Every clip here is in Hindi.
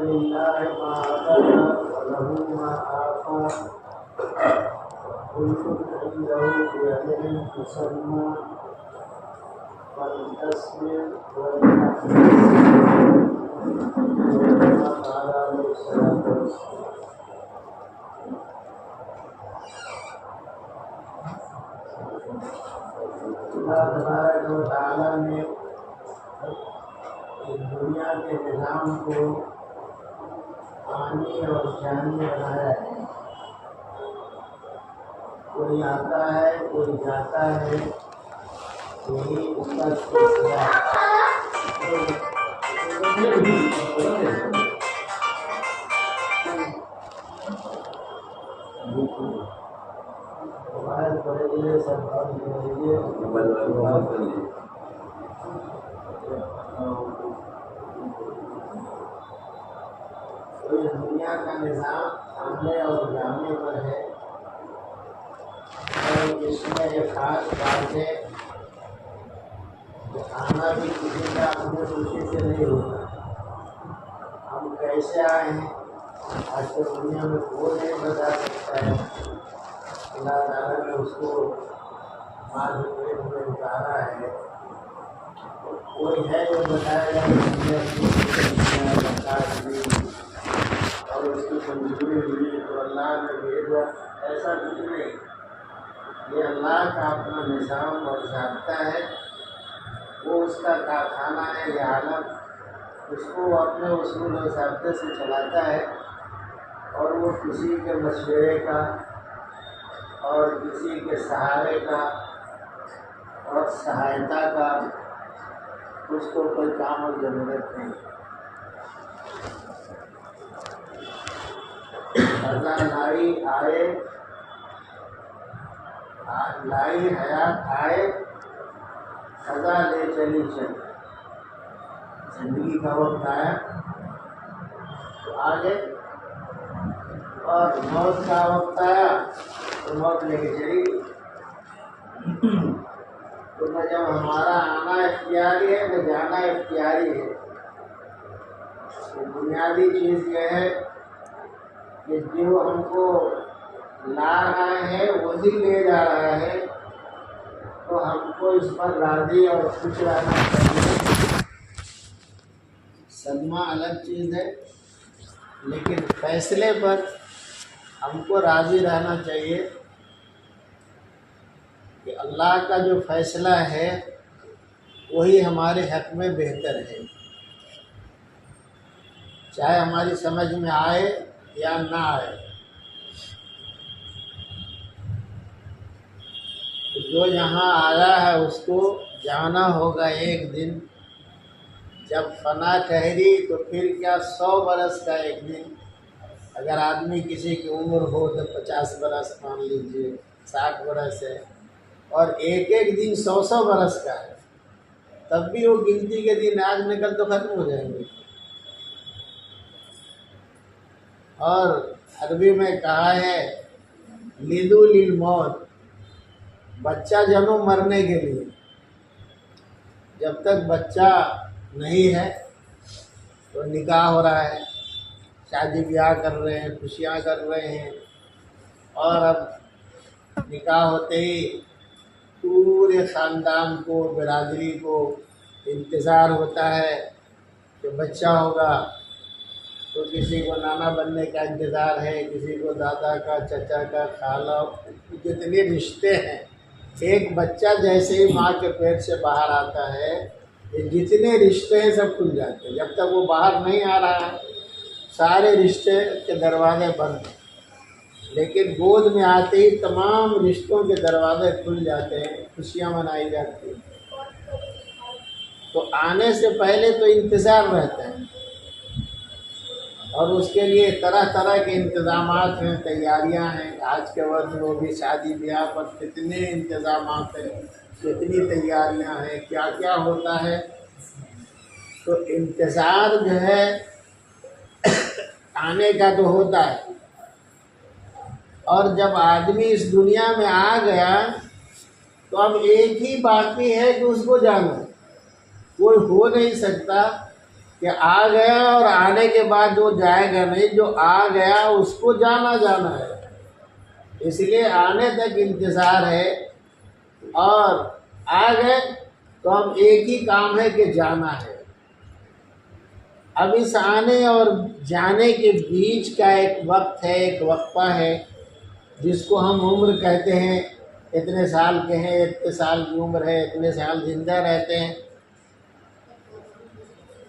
लिल्लाहि मा अखज़ व लहू मा आता कुल्लुन इंदहु बिअजलिन मुसम्मा वल्तस्बिर अल्लाह तबारक व तआला ने इस दुनिया के निज़ाम को आनी और जानी बनाया है। कोई आता है, कोई जाता है, यही उसका सिलसिला है। मोबाइल पड़ेंगे, सब काम करेंगे, तो इस दुनिया का निज़ाम आने और जाने पर है। और इसमें एक खास बात है कि आना भी किसी का अपने खुशी से नहीं होता। हम कैसे आए हैं आज तो दुनिया में कोई नहीं बता सकता है। अल्लाह ताला ने उसको मार्ग में उतारा है। कोई है जो बताएगा और उसकी मंजूरी हुई तो अल्लाह ने भेजा, ऐसा कुछ नहीं। ये अल्लाह का अपना निज़ाम और ज़ाब्ता है, वो उसका कारखाना है। ये आलम उसको अपने उसूल और ज़ाब्ते से चलाता है और वो किसी के मशवरे का और किसी के सहारे का और सहायता का उसको कोई काम और ज़रूरत नहीं। सदा लाई आए, लाई हयात आए, सदा ले चली चल। जिंदगी का वक्त आया तो आगे, और मौत का वक्त आया तो मौत लेके चली। तो न जब हमारा आना इख्तियारी है न जाना इख्तियारी है। तो बुनियादी चीज़ यह है कि जो हमको ला रहा है वही ले जा रहा है, तो हमको इस पर राज़ी और खुश रहना चाहिए। सदमा अलग चीज़ है, लेकिन फैसले पर हमको राज़ी रहना चाहिए कि अल्लाह का जो फ़ैसला है वही हमारे हक़ में बेहतर है, चाहे हमारी समझ में आए या ना आए। तो जो यहाँ आया है उसको जाना होगा एक दिन। जब फना ठहरी तो फिर क्या 100 बरस का एक दिन। अगर आदमी किसी की उम्र हो तो 50 बरस मान लीजिए, 60 बरस है, और एक एक दिन 100 बरस का है, तब भी वो गिनती के दिन आज निकल तो खत्म हो जाएंगे। और अरबी में कहा है लिदू लिल मौत, बच्चा जन्म मरने के लिए। जब तक बच्चा नहीं है तो निकाह हो रहा है, शादी ब्याह कर रहे हैं, खुशियाँ कर रहे हैं, और अब निकाह होते ही पूरे ख़ानदान को, बिरादरी को इंतज़ार होता है कि बच्चा होगा। तो किसी को नाना बनने का इंतज़ार है, किसी को दादा का, चचा का, खाला, जितने रिश्ते हैं। एक बच्चा जैसे ही माँ के पेट से बाहर आता है, ये जितने रिश्ते हैं सब खुल जाते हैं। जब तक वो बाहर नहीं आ रहा है सारे रिश्ते के दरवाजे बंद हैं, लेकिन गोद में आते ही तमाम रिश्तों के दरवाजे खुल जाते हैं, खुशियाँ मनाई जाती हैं। तो आने से पहले तो इंतज़ार रहता है, और उसके लिए तरह तरह के इंतज़ामात हैं, तैयारियां हैं। आज के वक्त में वो भी शादी ब्याह पर कितने इंतज़ामात हैं, कितनी तैयारियां हैं, क्या क्या होता है। तो इंतज़ार जो है आने का तो होता है, और जब आदमी इस दुनिया में आ गया तो अब एक ही बाकी है कि उसको जाना। कोई हो नहीं सकता कि आ गया और आने के बाद जो जाएगा नहीं, जो आ गया उसको जाना जाना है, इसलिए आने तक इंतज़ार है। और आ गए तो अब एक ही काम है कि जाना है। अब इस आने और जाने के बीच का एक वक्त है, एक वक्फा है, जिसको हम उम्र कहते हैं। इतने साल के हैं, इतने साल की उम्र है, इतने साल जिंदा रहते हैं।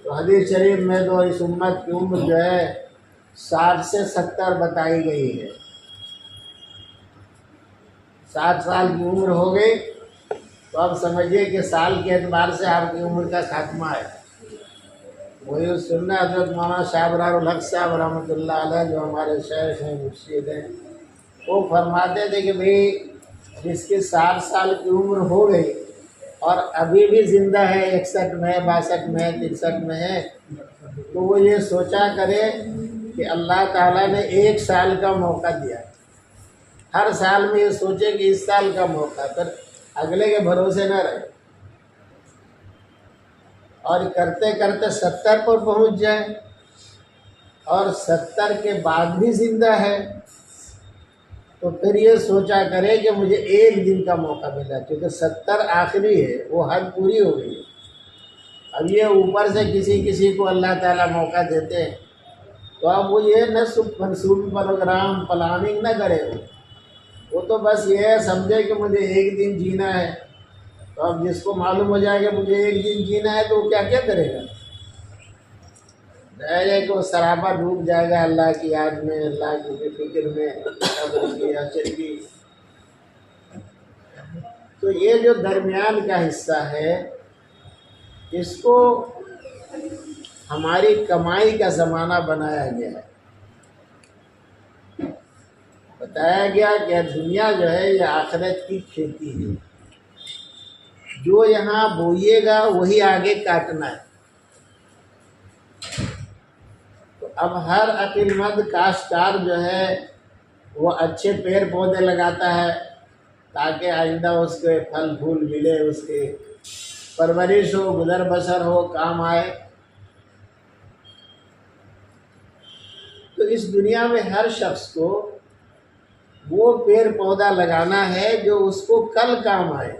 तो हदीस शरीफ में तो इस उम्मत की उम्र जो है 60 से 70 बताई गई है। 60 साल की उम्र हो गई तो अब समझिए कि साल के एतबार से आपकी उम्र का खात्मा है। वही सुनना हज़रत मौलाना शाह अबरारुल हक साहब रहमतुल्लाह अलैह, जो हमारे शेख हैं, मुर्शिद हैं, वो फरमाते थे कि भाई जिसकी 60 साल की उम्र हो गई और अभी भी ज़िंदा है, 61 में, 62 में, 63 में है, तो वो ये सोचा करे कि अल्लाह ताला ने 1 साल का मौका दिया। हर साल में ये सोचे कि इस साल का मौका, फिर अगले के भरोसे न रहे और करते करते 70 पर पहुंच जाए और 70 के बाद भी ज़िंदा है, तो फिर ये सोचा करे कि मुझे 1 दिन का मौका मिला, क्योंकि 70 आखिरी है, वो हद पूरी हो गई। अब ये ऊपर से किसी किसी को अल्लाह ताला मौका देते हैं, तो अब वो ये न मनसूबी प्रोग्राम प्लानिंग न करे, वो तो बस ये समझे कि मुझे 1 दिन जीना है। तो अब जिसको मालूम हो जाएगा मुझे 1 दिन जीना है, तो वो क्या क्या करेगा? जाएगा कि वो सरापा डूब जाएगा अल्लाह की याद में, अल्लाह की फिक्र में, कब्र की अशर की। तो ये जो दरमियान का हिस्सा है, इसको हमारी कमाई का ज़माना बनाया गया है। बताया गया कि दुनिया जो है ये आखिरत की खेती है, जो यहाँ बोइएगा वही आगे काटना है। तो अब हर अक्लमंद काश्तकार जो है वो अच्छे पेड़ पौधे लगाता है ताकि आइंदा उसके फल फूल मिले, उसके परवरिश हो, गुजर बसर हो, काम आए। तो इस दुनिया में हर शख्स को वो पेड़ पौधा लगाना है जो उसको कल काम आए।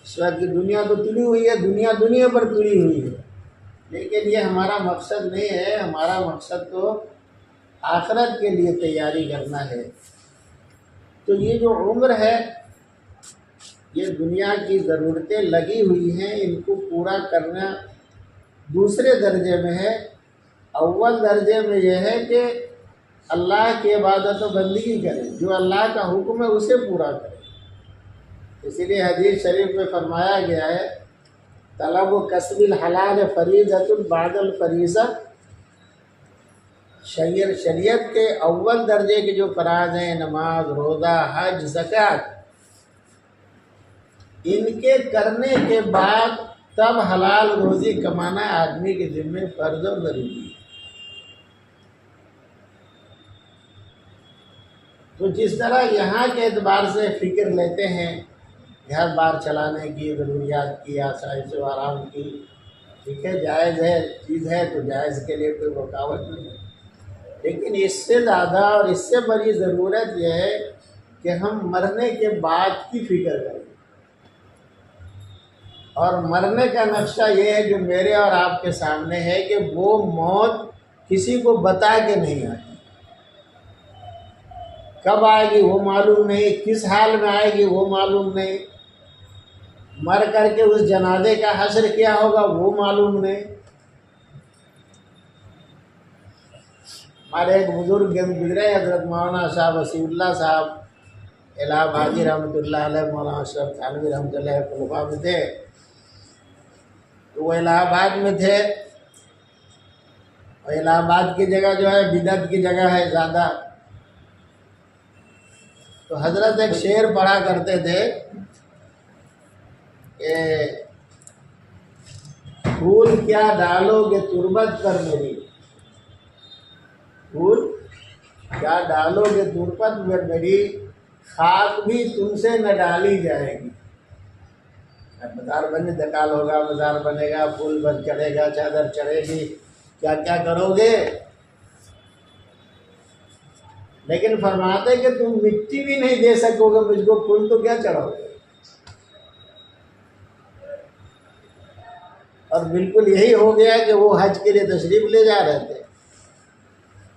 इस वक्त की दुनिया तो तुली हुई है, दुनिया पर तुली हुई है, लेकिन ये हमारा मकसद नहीं है। हमारा मकसद तो आखिरत के लिए तैयारी करना है। तो ये जो उम्र है, ये दुनिया की ज़रूरतें लगी हुई हैं, इनको पूरा करना दूसरे दर्जे में है। अव्वल दर्जे में यह है कि अल्लाह की इबादत और बंदगी करें, जो अल्लाह का हुक्म है उसे पूरा करें। इसीलिए हदीस शरीफ में फरमाया गया है, तलब कसबिल हलाल फरीज़तुन बादल फरीज़ा। शरीयत के अव्वल दर्जे के जो फराज हैं, नमाज, रोज़ा, हज, ज़कात, इनके करने के बाद तब हलाल रोज़ी कमाना आदमी के ज़िम्मे फ़र्ज़ और ज़रूरी है। तो जिस तरह यहाँ के एतबार से फ़िक्र लेते हैं घर बार चलाने की, ज़रूरियात की, आसाइश व आराम की, ठीक है, जायज़ है, चीज़ है तो जायज़ के लिए कोई रुकावट नहीं है। लेकिन इससे ज़्यादा और इससे बड़ी ज़रूरत यह है कि हम मरने के बाद की फ़िक्र करें। और मरने का नक्शा ये है जो मेरे और आपके सामने है कि वो मौत किसी को बता के नहीं आएगी। कब आएगी वो मालूम नहीं, किस हाल में आएगी वो मालूम नहीं, मर करके उस जनाजे का हश्र क्या होगा वो मालूम नहीं। हमारे एक बुजुर्ग गुजरे, हज़रत मौलाना शाह वसीउल्लाह साहब इलाहाबादी रहमतुल्लाह अलैह, मौलाना अशरफ थानवी रहमतुल्लाह अलैह में थे। तो वो इलाहाबाद में थे, और इलाहाबाद की जगह जो है बिदअत की जगह है ज़्यादा। तो हजरत एक शेर पढ़ा करते थे कि फूल क्या डालोगे तुरबत पर मेरी, फूल क्या डालोगे तुरबत पर मेरी, खाक भी तुमसे न डाली जाएगी। बाजार बने, दकाल होगा, बाजार बनेगा, पुल बन चढ़ेगा, चादर चढ़ेगी, क्या क्या करोगे। लेकिन फरमाते कि तुम मिट्टी भी नहीं दे सकोगे मुझको, फूल तो क्या चढ़ाओगे। और बिल्कुल यही हो गया कि वो हज के लिए तशरीफ ले जा रहे थे,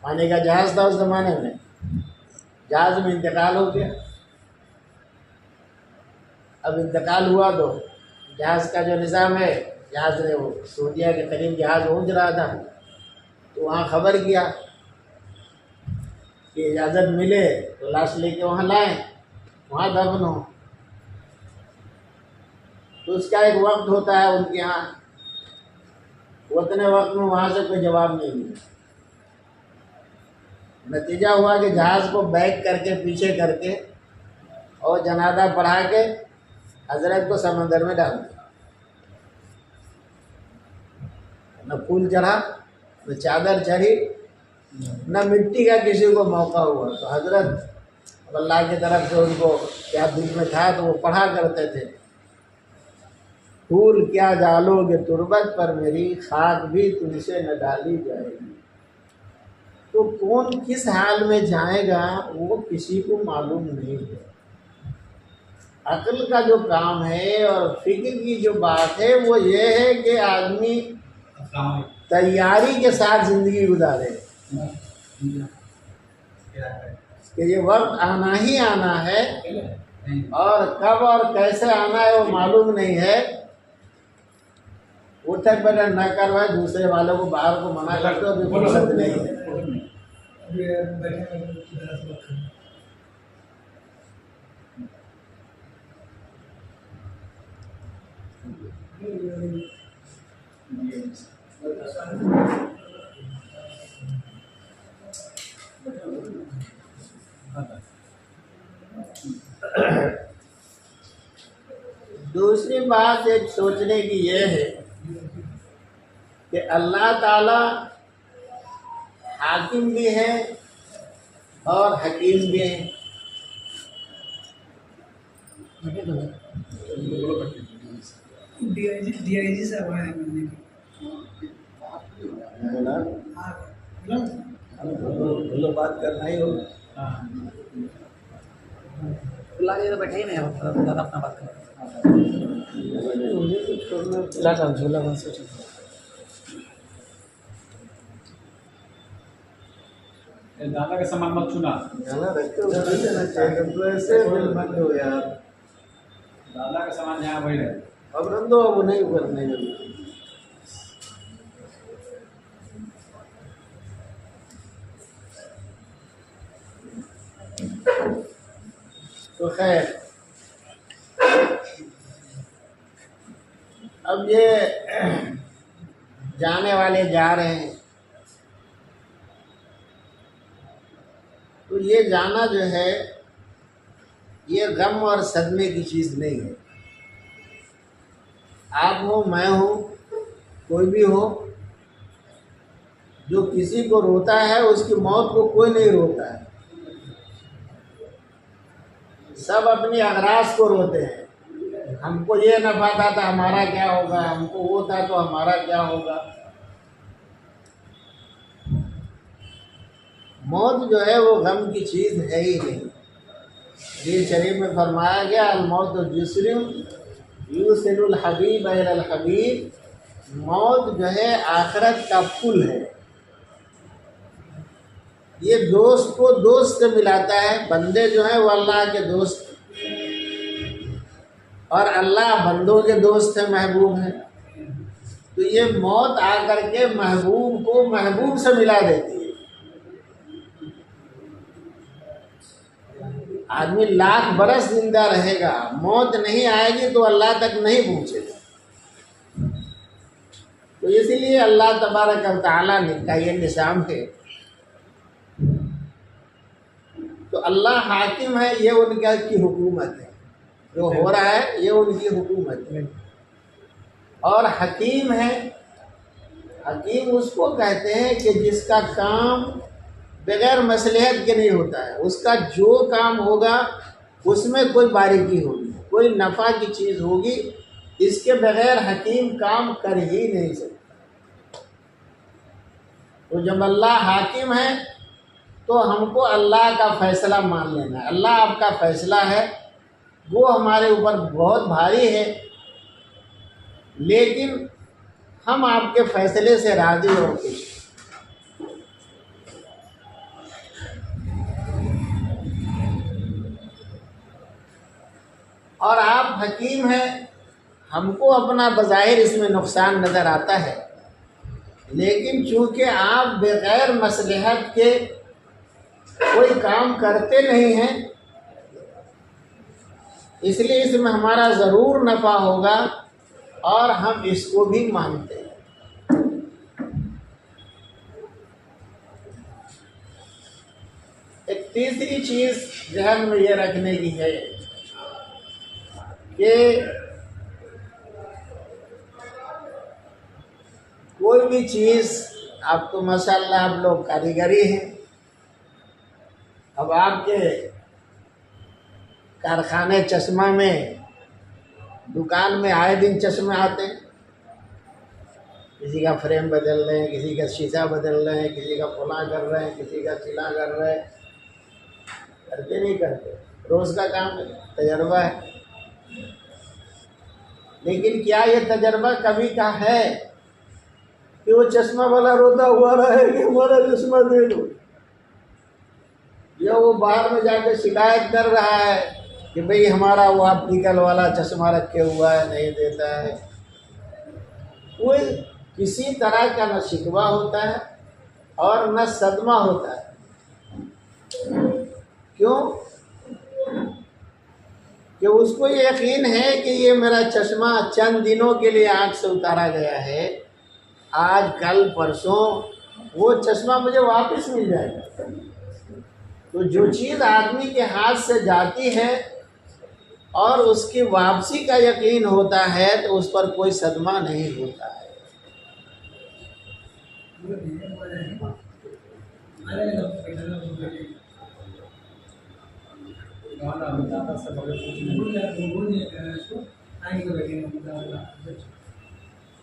पानी का जहाज था उस जमाने में, जहाज में इंतकाल हो गया। अब इंतकाल हुआ तो जहाज का जो निज़ाम है, जहाज ने वो सऊदीया के करीब जहाज पहुँच रहा था, तो वहाँ खबर किया कि इजाज़त मिले तो लाश लेके वहाँ लाएं, वहाँ दफन हो। तो उसका एक वक्त होता है उनके यहाँ, उतने वक्त में वहाँ से कोई जवाब नहीं मिला। नतीजा हुआ कि जहाज़ को बैक करके पीछे करके और जनाजा पढ़ा के हजरत को समंदर में डाल दिया। न फूल चढ़ा, न चादर चढ़ी, न मिट्टी का किसी को मौका हुआ। तो हजरत अल्लाह की तरफ से उनको क्या दिल में था तो वो पढ़ा करते थे, फूल क्या डालोगे तुरबत पर मेरी, खाक भी तुमसे न डाली जाएगी। तो कौन किस हाल में जाएगा वो किसी को मालूम नहीं है। अक्ल का जो काम है और फिक्र की जो बात है वो ये है कि आदमी तैयारी के साथ ज़िंदगी गुजारे कि ये वक्त आना ही आना है, और कब और कैसे आना है वो मालूम नहीं है। उठक बैठक न करवाए, दूसरे वालों को बाहर को मना करते हो, अभी फुर्सत नहीं है। दूसरी बात एक सोचने की ये है कि अल्लाह ताला हाकिम भी है और हकीम भी है। डीआईजी साहब आए मिलने बोलो, बात करना ही होगा। बुला के तो बैठे ही नहीं हो, दादा अपना बात करें। लाटा झूला बन सोच दादा का सामान मत छूना, गाना रखते हो तो ऐसे दिल बंद हो यार। दादा का सामान जहाँ वही रहे। अब रंदो, अब नहीं करने का। तो खैर, अब ये जाने वाले जा रहे हैं, तो ये जाना जो है ये गम और सदमे की चीज़ नहीं है। आप हो, मैं हो, कोई भी हो, जो किसी को रोता है उसकी मौत को कोई नहीं रोता है। सब अपनी अगराज को रोते हैं। हमको ये नफा था तो हमारा क्या होगा, हमको वो था तो हमारा क्या होगा। मौत जो है वो गम की चीज़ है ही नहीं। हदीस शरीफ में फरमाया गया, अल मौत जुस्रुम यूसिलुल हबीब इलल हबीब। मौत जो है आखिरत का पुल है, ये दोस्त को दोस्त से मिलाता है। बंदे जो है वो अल्लाह के दोस्त, और अल्लाह बंदों के दोस्त है, महबूब है। तो ये मौत आकर के महबूब को महबूब से मिला देती है। आदमी लाख बरस जिंदा रहेगा, मौत नहीं आएगी तो अल्लाह तक नहीं पहुँचेगा। तो इसीलिए अल्लाह तबारक व तआला का ये निज़ाम है। तो अल्लाह हाकिम है, ये उनका की हुकूमत है, जो हो रहा है ये उनकी हुकूमत है। और हकीम है, हकीम उसको कहते हैं कि जिसका काम बगैर मसलहत के नहीं होता है। उसका जो काम होगा उसमें कोई बारीकी होगी, कोई नफ़ा की चीज़ होगी इसके बगैर हकीम काम कर ही नहीं सकता। तो जब अल्लाह हाकिम है तो हमको अल्लाह का फैसला मान लेना है। अल्लाह आपका फैसला है, वो हमारे ऊपर बहुत भारी है, लेकिन हम आपके फैसले से राज़ी और खुश। और आप हकीम हैं, हमको अपना बज़ाहिर इसमें नुकसान नज़र आता है, लेकिन चूँकि आप बग़ैर मसलहत के कोई काम करते नहीं हैं, इसलिए इसमें हमारा ज़रूर नफ़ा होगा और हम इसको भी मानते हैं। एक तीसरी चीज़ ध्यान में ये रखने की है कि कोई भी चीज़, आप तो माशाअल्लाह आप लोग कारीगरी हैं, अब आपके कारखाने चश्मा में, दुकान में आए दिन चश्मे आते हैं, किसी का फ्रेम बदल रहे हैं, किसी का शीशा बदल रहे हैं, किसी का फुला कर रहे हैं, किसी का सिला कर रहे हैं, करते नहीं करते, रोज़ का काम है, तजर्बा है। लेकिन क्या ये तजर्बा कभी का है कि वो चश्मा वाला रोता हुआ रहे कि हमारा चश्मा दे दो, या वो बाहर में जाकर शिकायत कर रहा है कि भाई हमारा वो ऑप्टिकल वाला चश्मा रखे हुआ है, नहीं देता है। कोई किसी तरह का न शिकवा होता है और न सदमा होता है। क्यों? कि उसको ये यकीन है कि ये मेरा चश्मा चंद दिनों के लिए आँख से उतारा गया है, आज कल परसों वो चश्मा मुझे वापस मिल जाएगा। तो जो चीज़ आदमी के हाथ से जाती है और उसकी वापसी का यकीन होता है तो उस पर कोई सदमा नहीं होता है।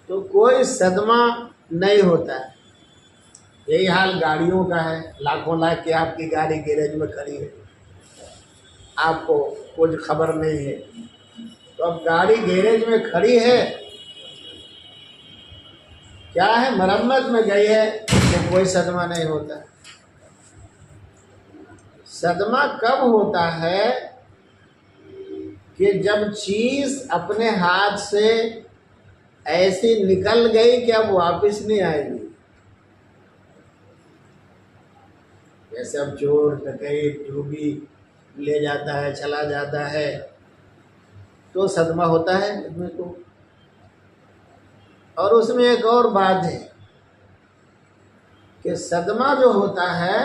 तो कोई सदमा नहीं होता है। यही हाल गाड़ियों का है, लाखों लाख की आपकी गाड़ी गैरेज में खड़ी है, आपको कुछ खबर नहीं है, तो अब गाड़ी गैरेज में खड़ी है, क्या है, मरम्मत में गई है, तो कोई सदमा नहीं होता। सदमा कब होता है कि जब चीज़ अपने हाथ से ऐसी निकल गई कि अब वापस नहीं आएगी। जैसे अब चोर डकैत जो भी ले जाता है, चला जाता है, तो सदमा होता है आदमी को। और उसमें एक और बात है कि सदमा जो होता है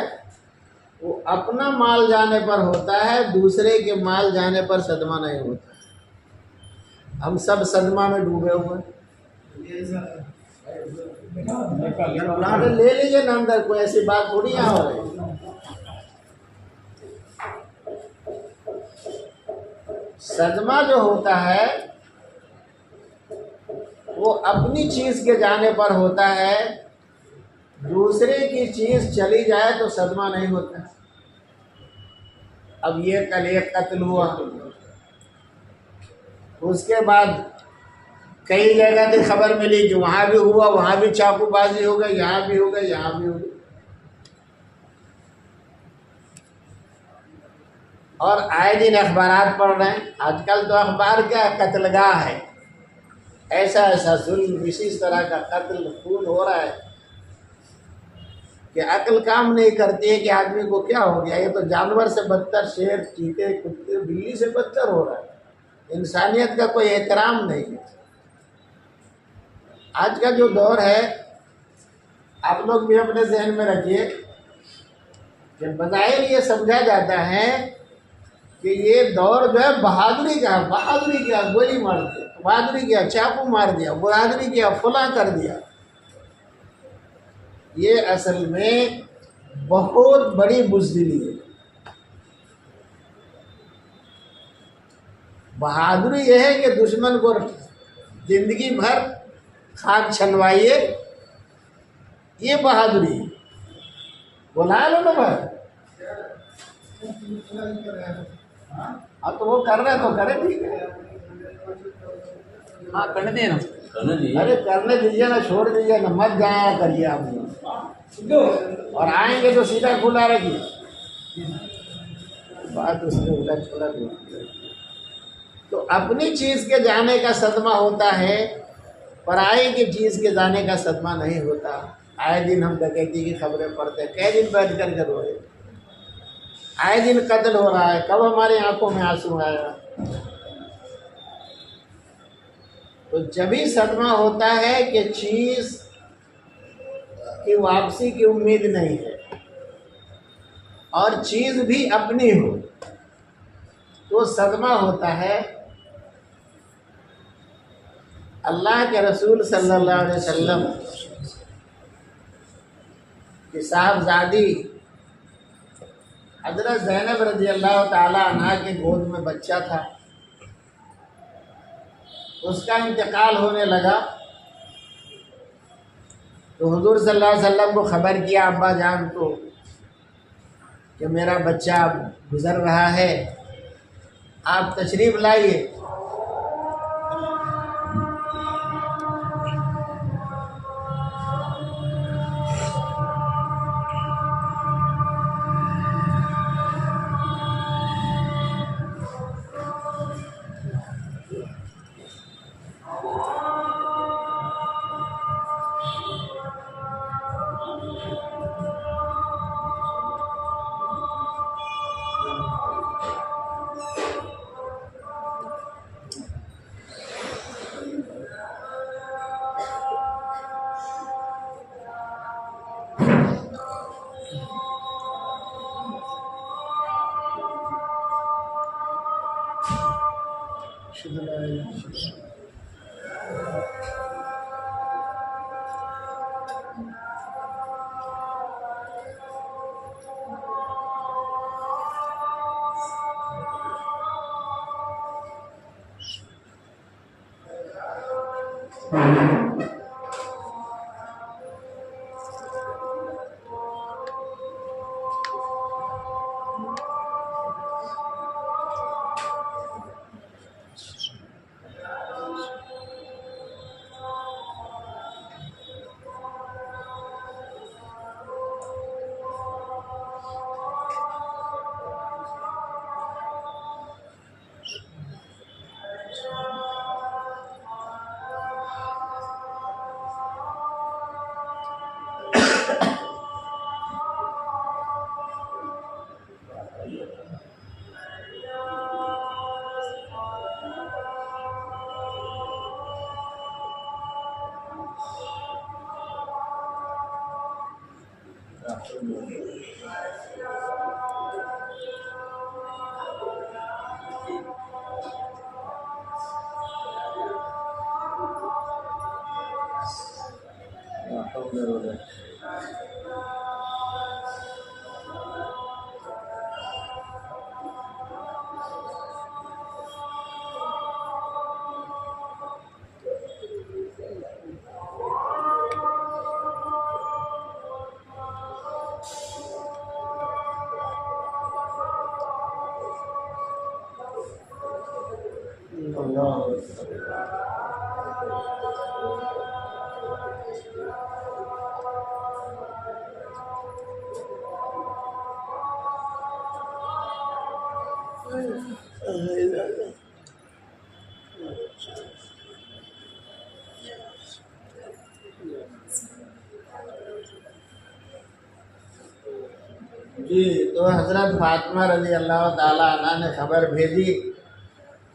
वो अपना माल जाने पर होता है, दूसरे के माल जाने पर सदमा नहीं होता। हम सब सदमा में डूबे हुए हैं। ले लीजिए ना अंदर, कोई ऐसी बात थोड़ी यहाँ हो रही। सदमा जो होता है वो अपनी चीज़ के जाने पर होता है, दूसरे की चीज़ चली जाए तो सदमा नहीं होता। अब ये कल एक कत्ल हुआ, उसके बाद कई जगह से खबर मिली कि वहाँ भी हुआ, वहाँ भी चाकूबाजी हो गई, यहाँ भी हो गई, यहाँ भी हो गई। और आए दिन अखबारात पढ़ रहे हैं, आजकल तो अखबार क्या कत्लगाह है, ऐसा ऐसा जुल्म, इसी तरह का कत्ल खून हो रहा है कि अक्ल काम नहीं करती है कि आदमी को क्या हो गया। ये तो जानवर से बदतर, शेर, चीते, कुत्ते, बिल्ली से बदतर हो रहा है। इंसानियत का कोई एहतराम नहीं है। आज का जो दौर है, आप लोग भी अपने जहन में रखिए कि बज़ाहिर ये समझा जाता है कि ये दौर जो है बहादुरी का, बहादुरी क्या, गोली मार दी, बहादुरी क्या, चाकू मार दिया, बहादुरी क्या, फुला कर दिया। ये असल में बहुत बड़ी बुज़दिली है। बहादुरी यह है कि दुश्मन को जिंदगी भर खाक छलवाइए, ये बहादुरी है। बुला लो ना भाई। अब तो वो कर रहे तो करे, ठीक है। हाँ करने दें ना। अरे करने दीजिए ना, छोड़ दीजिए ना, मत जाया करिए आप। और आएंगे तो सीधा खुला रखिए, बात उसके उलट पुलट होती है। तो अपनी चीज के जाने का सदमा होता है, पराई की चीज के जाने का सदमा नहीं होता। आए दिन हम डकैती की खबरें पढ़ते हैं, कई दिन बैठ कर रो रहे, आए दिन कत्ल हो रहा है, कब हमारी आंखों में आंसू आएगा। तो जब ही सदमा होता है कि चीज की वापसी की उम्मीद नहीं है और चीज भी अपनी हो, तो सदमा होता है। अल्लाह के रसूल सल्लल्लाहु अलैहि वसल्लम की साहबजादी हजरत ज़ैनब रज़ी अल्लाह ताला अन्हा के गोद में बच्चा था, उसका इंतकाल होने लगा। तो हुजूर सल्लल्लाहु अलैहि वसल्लम को खबर किया अब्बा जान को कि मेरा बच्चा गुजर रहा है, आप तशरीफ़ लाइए। जी, तो हज़रत फातिमा रज़ी अल्लाह ताला अन्हा ने खबर भेजी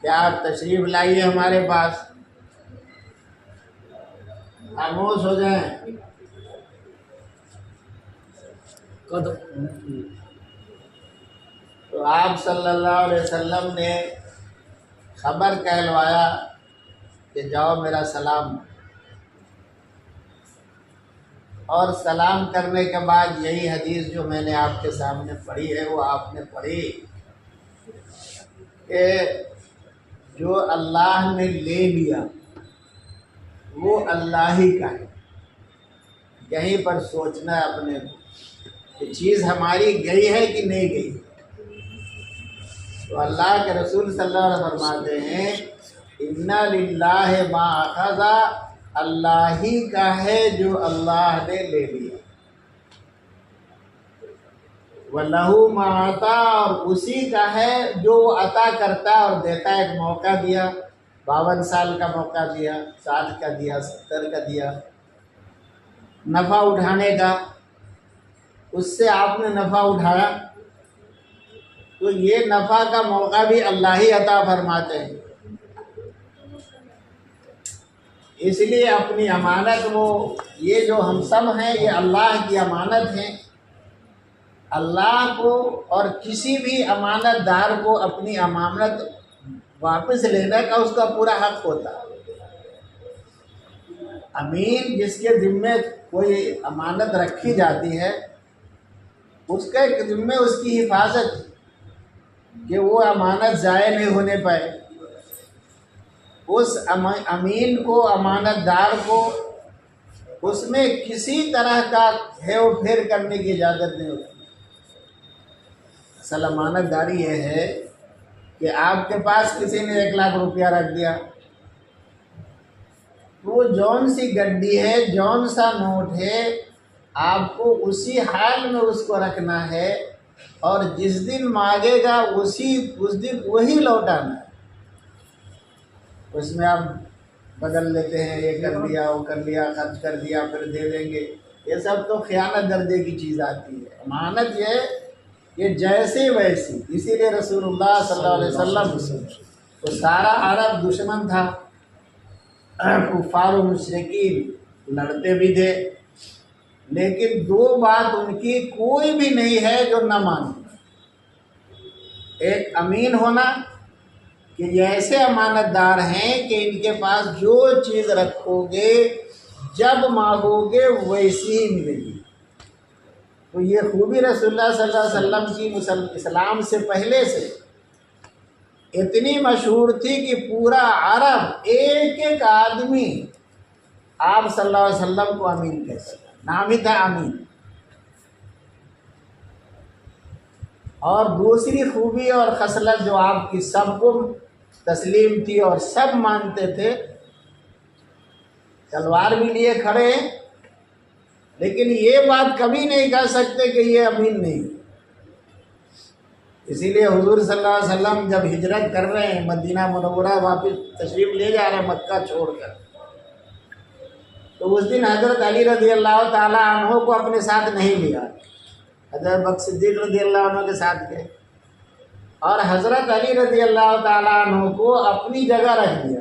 कि आप तशरीफ़ लाइए हमारे पास, खामोश हो जाएं। तो आप सल्लल्लाहु अलैहि वसल्लम ने खबर कहलवाया कि जाओ मेरा सलाम। और सलाम करने के बाद यही हदीस जो मैंने आपके सामने पढ़ी है वो आपने पढ़ी कि जो अल्लाह ने ले लिया वो अल्लाह ही का है। यहीं पर सोचना है अपने को कि चीज़ हमारी गई है कि नहीं गई। तो अल्लाह के रसूल सल्लल्लाहु अलैहि वसल्लम फरमाते हैं इन्ना लिल्लाहि मा अखज़ा, अल्लाह ही का है जो अल्लाह ने ले लिया। वल्लहु मा अता, और उसी का है जो वो अता करता और देता है। एक मौका दिया, 52 साल का मौका दिया, 60 का दिया, 70 का दिया, नफ़ा उठाने का, उससे आपने नफ़ा उठाया तो ये नफ़ा का मौका भी अल्लाह ही अता फरमाते हैं। इसलिए अपनी अमानत, वो ये जो हम सब हैं ये अल्लाह की अमानत हैं। अल्लाह को और किसी भी अमानतदार को अपनी अमानत वापस लेने का उसका पूरा हक होता है। अमीन जिसके ज़िम्मे कोई अमानत रखी जाती है उसके ज़िम्मे उसकी हिफाजत, कि वो अमानत ज़ाया नहीं होने पाए। उस अमीन को, अमानतदार को, उसमें किसी तरह का हेर फेर करने की इजाज़त नहीं होती। असल अमानतदारी ये है कि आपके पास किसी ने 1 लाख रुपया रख दिया, वो जौन सी गड्डी है, जौन सा नोट है, आपको उसी हाल में उसको रखना है और जिस दिन मांगेगा उस दिन वही लौटाना है। उसमें आप बदल लेते हैं, ये कर दिया, वो कर लिया, खर्च कर दिया, फिर दे देंगे, ये सब तो ख़यानत दर्जे की चीज़ आती है। अमानत ये जैसे वैसी। इसीलिए रसूलुल्लाह सल्लल्लाहु अलैहि वसल्लम तो सारा अरब दुश्मन था, कुफ़ार और मुशरिकीन लड़ते भी थे, लेकिन 2 बात उनकी कोई भी नहीं है जो न माने। एक अमीन होना, कि ये ऐसे अमानतदार हैं कि इनके पास जो चीज़ रखोगे जब मांगोगे वैसी ही मिलेगी। तो ये खूबी रसूलुल्लाह सल्लल्लाहु अलैहि वसल्लम की इस्लाम से पहले से इतनी मशहूर थी कि पूरा अरब एक एक आदमी आप सल्लल्लाहु अलैहि वसल्लम को अमीन कहता था, नाम ही था अमीन। और दूसरी खूबी और खसलत जो आपकी सबको तस्लीम थी और सब मानते थे, तलवार भी लिए खड़े हैं, लेकिन ये बात कभी नहीं कह सकते कि ये अमीन नहीं। इसीलिए हुजूर सल्लल्लाहु अलैहि वसल्लम जब हिजरत कर रहे हैं, मदीना मुनव्वरा वापस तशरीफ़ ले जा रहे हैं मक्का छोड़कर, तो उस दिन हज़रत अली रज़ी अल्लाह ताला अन्हो को अपने साथ नहीं लिया, हज़रत बकर सिद्दीक़ रज़ी अल्लाह अन्हो के साथ गए और हज़रत अली रज़ी अल्लाह ताला अन्हो को अपनी जगह रख दिया।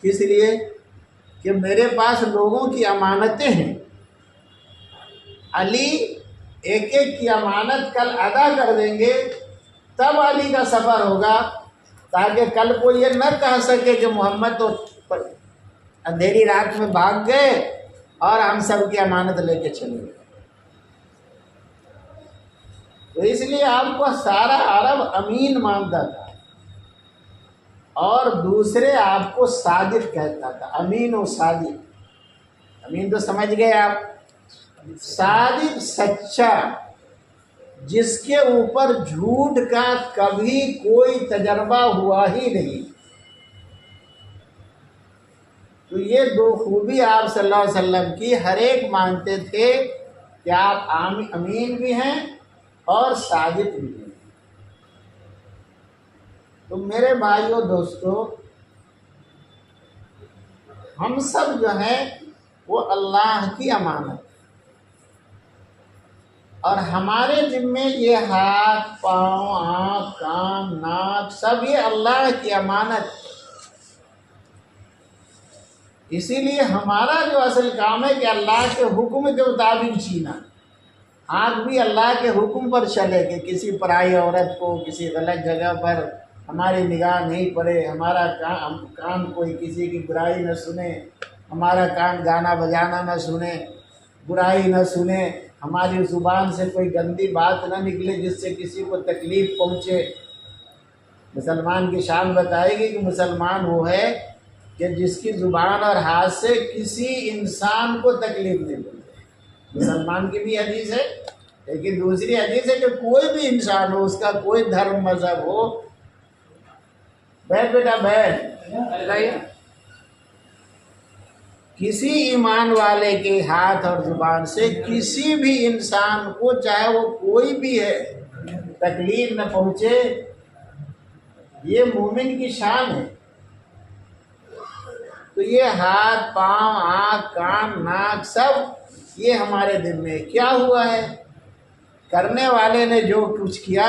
किस लिए? कि मेरे पास लोगों की अमानतें हैं, अली एक एक की अमानत कल अदा कर देंगे, तब अली का सफ़र होगा, ताकि कल को ये न कह सके कि मोहम्मद तो अंधेरी रात में भाग गए और हम सब की अमानत लेके चले गए। तो इसलिए आपको सारा अरब अमीन मानता था और दूसरे आपको सादिक कहता था। अमीन और सादिक, अमीन तो समझ गए आप, सादिक सच्चा, जिसके ऊपर झूठ का कभी कोई तजर्बा हुआ ही नहीं। तो ये 2 खूबी आप सल्लल्लाहु अलैहि वसल्लम की हर एक मानते थे कि आप अमीन भी हैं और सादिक भी हैं। तो मेरे भाइयों दोस्तों, हम सब जो हैं वो अल्लाह की अमानत, और हमारे जिम्मे ये हाथ, पाँव, आँख, कान, नाक सब ये अल्लाह की अमानत। इसीलिए हमारा जो असल काम है कि अल्लाह के हुक्म के मुताबिक जीना। आँख भी अल्लाह के हुक्म पर चले कि किसी पराई औरत को किसी गलत जगह पर हमारी निगाह नहीं पड़े, हमारा कान कोई किसी की बुराई न सुने, हमारा कान गाना बजाना न सुने, बुराई न सुने, हमारी ज़ुबान से कोई गंदी बात न निकले जिससे किसी को तकलीफ़ पहुँचे। मुसलमान की शान बताएगी कि मुसलमान वो है कि जिसकी जुबान और हाथ से किसी इंसान को तकलीफ नहीं मिलती। मुसलमान की भी हदीस है, लेकिन दूसरी हदीस है कि कोई भी इंसान हो, उसका कोई धर्म मजहब हो, बैठ बेटा बैठ, किसी ईमान वाले के हाथ और जुबान से किसी भी इंसान को, चाहे वो कोई भी है, तकलीफ न पहुंचे, ये मोमिन की शान है। तो ये हाथ, पांव, आँख, कान, नाक सब ये हमारे दिल में क्या हुआ है? करने वाले ने जो कुछ किया,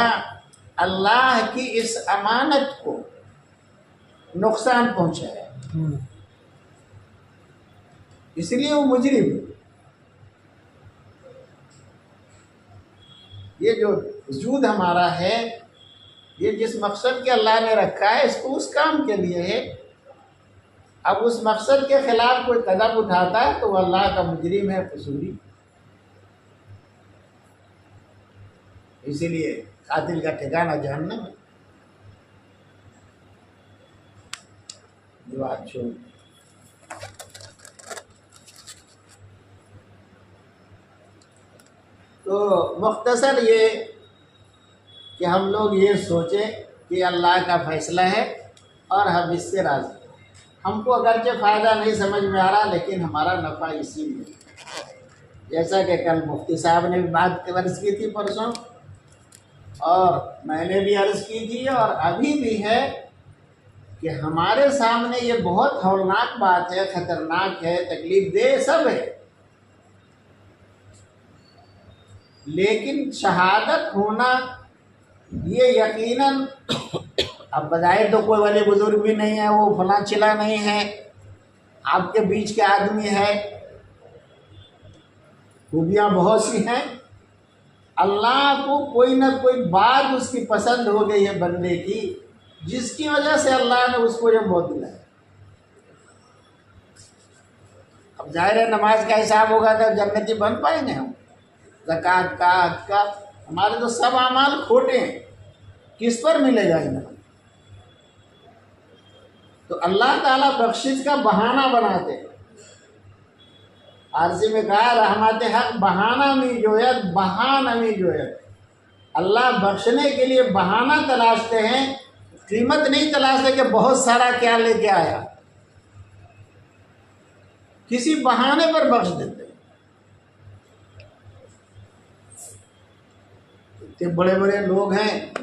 अल्लाह की इस अमानत को नुकसान पहुंचाया, इसलिए वो मुजरिम है। ये जो वजूद हमारा है, ये जिस मकसद के अल्लाह ने रखा है, इसको उस काम के लिए है। अब उस मकसद के खिलाफ कोई कदम उठाता है तो वो अल्लाह का मुजरिम है, कसूरी। इसीलिए कातिल का ठिकाना जहन्नम है। जवाब छोड़। तो मुख्तसर ये कि हम लोग ये सोचें कि अल्लाह का फैसला है और हम इससे राज़ी हैं। हमको अगरचे फ़ायदा नहीं समझ में आ रहा, लेकिन हमारा नफ़ा इसी में। जैसा कि कल मुफ्ती साहब ने भी बात अर्ज़ की थी परसों, और मैंने भी अर्ज़ की थी, और अभी भी है कि हमारे सामने ये बहुत हौलनाक बात है, ख़तरनाक है, तकलीफ़ दे सब है, लेकिन शहादत होना ये यकीनन, अब बजाय तो कोई वाले बुजुर्ग भी नहीं है, वो फला चिला नहीं है, आपके बीच के आदमी है, खूबियाँ बहुत सी हैं। अल्लाह को कोई ना कोई बात उसकी पसंद हो गई है बंदे की, जिसकी वजह से अल्लाह ने उसको ये मौत दिलाया। अब जाहिर है नमाज का हिसाब होगा तो जन्नती बन पाएंगे हम, ज़कात का, हज का, हमारे तो सब अमाल खोटे हैं, किस पर मिलेगा इनाम? तो अल्लाह ताला बख्शिश का बहाना बनाते हैं। फारसी में कहा, रहमत हक बहाना में जोयत, बहाना में जोयत। अल्लाह बख्शने के लिए बहाना तलाशते हैं, कीमत नहीं तलाशते कि बहुत सारा क्या लेके आया, किसी बहाने पर बख्श देते हैं। इतने बड़े बड़े लोग हैं,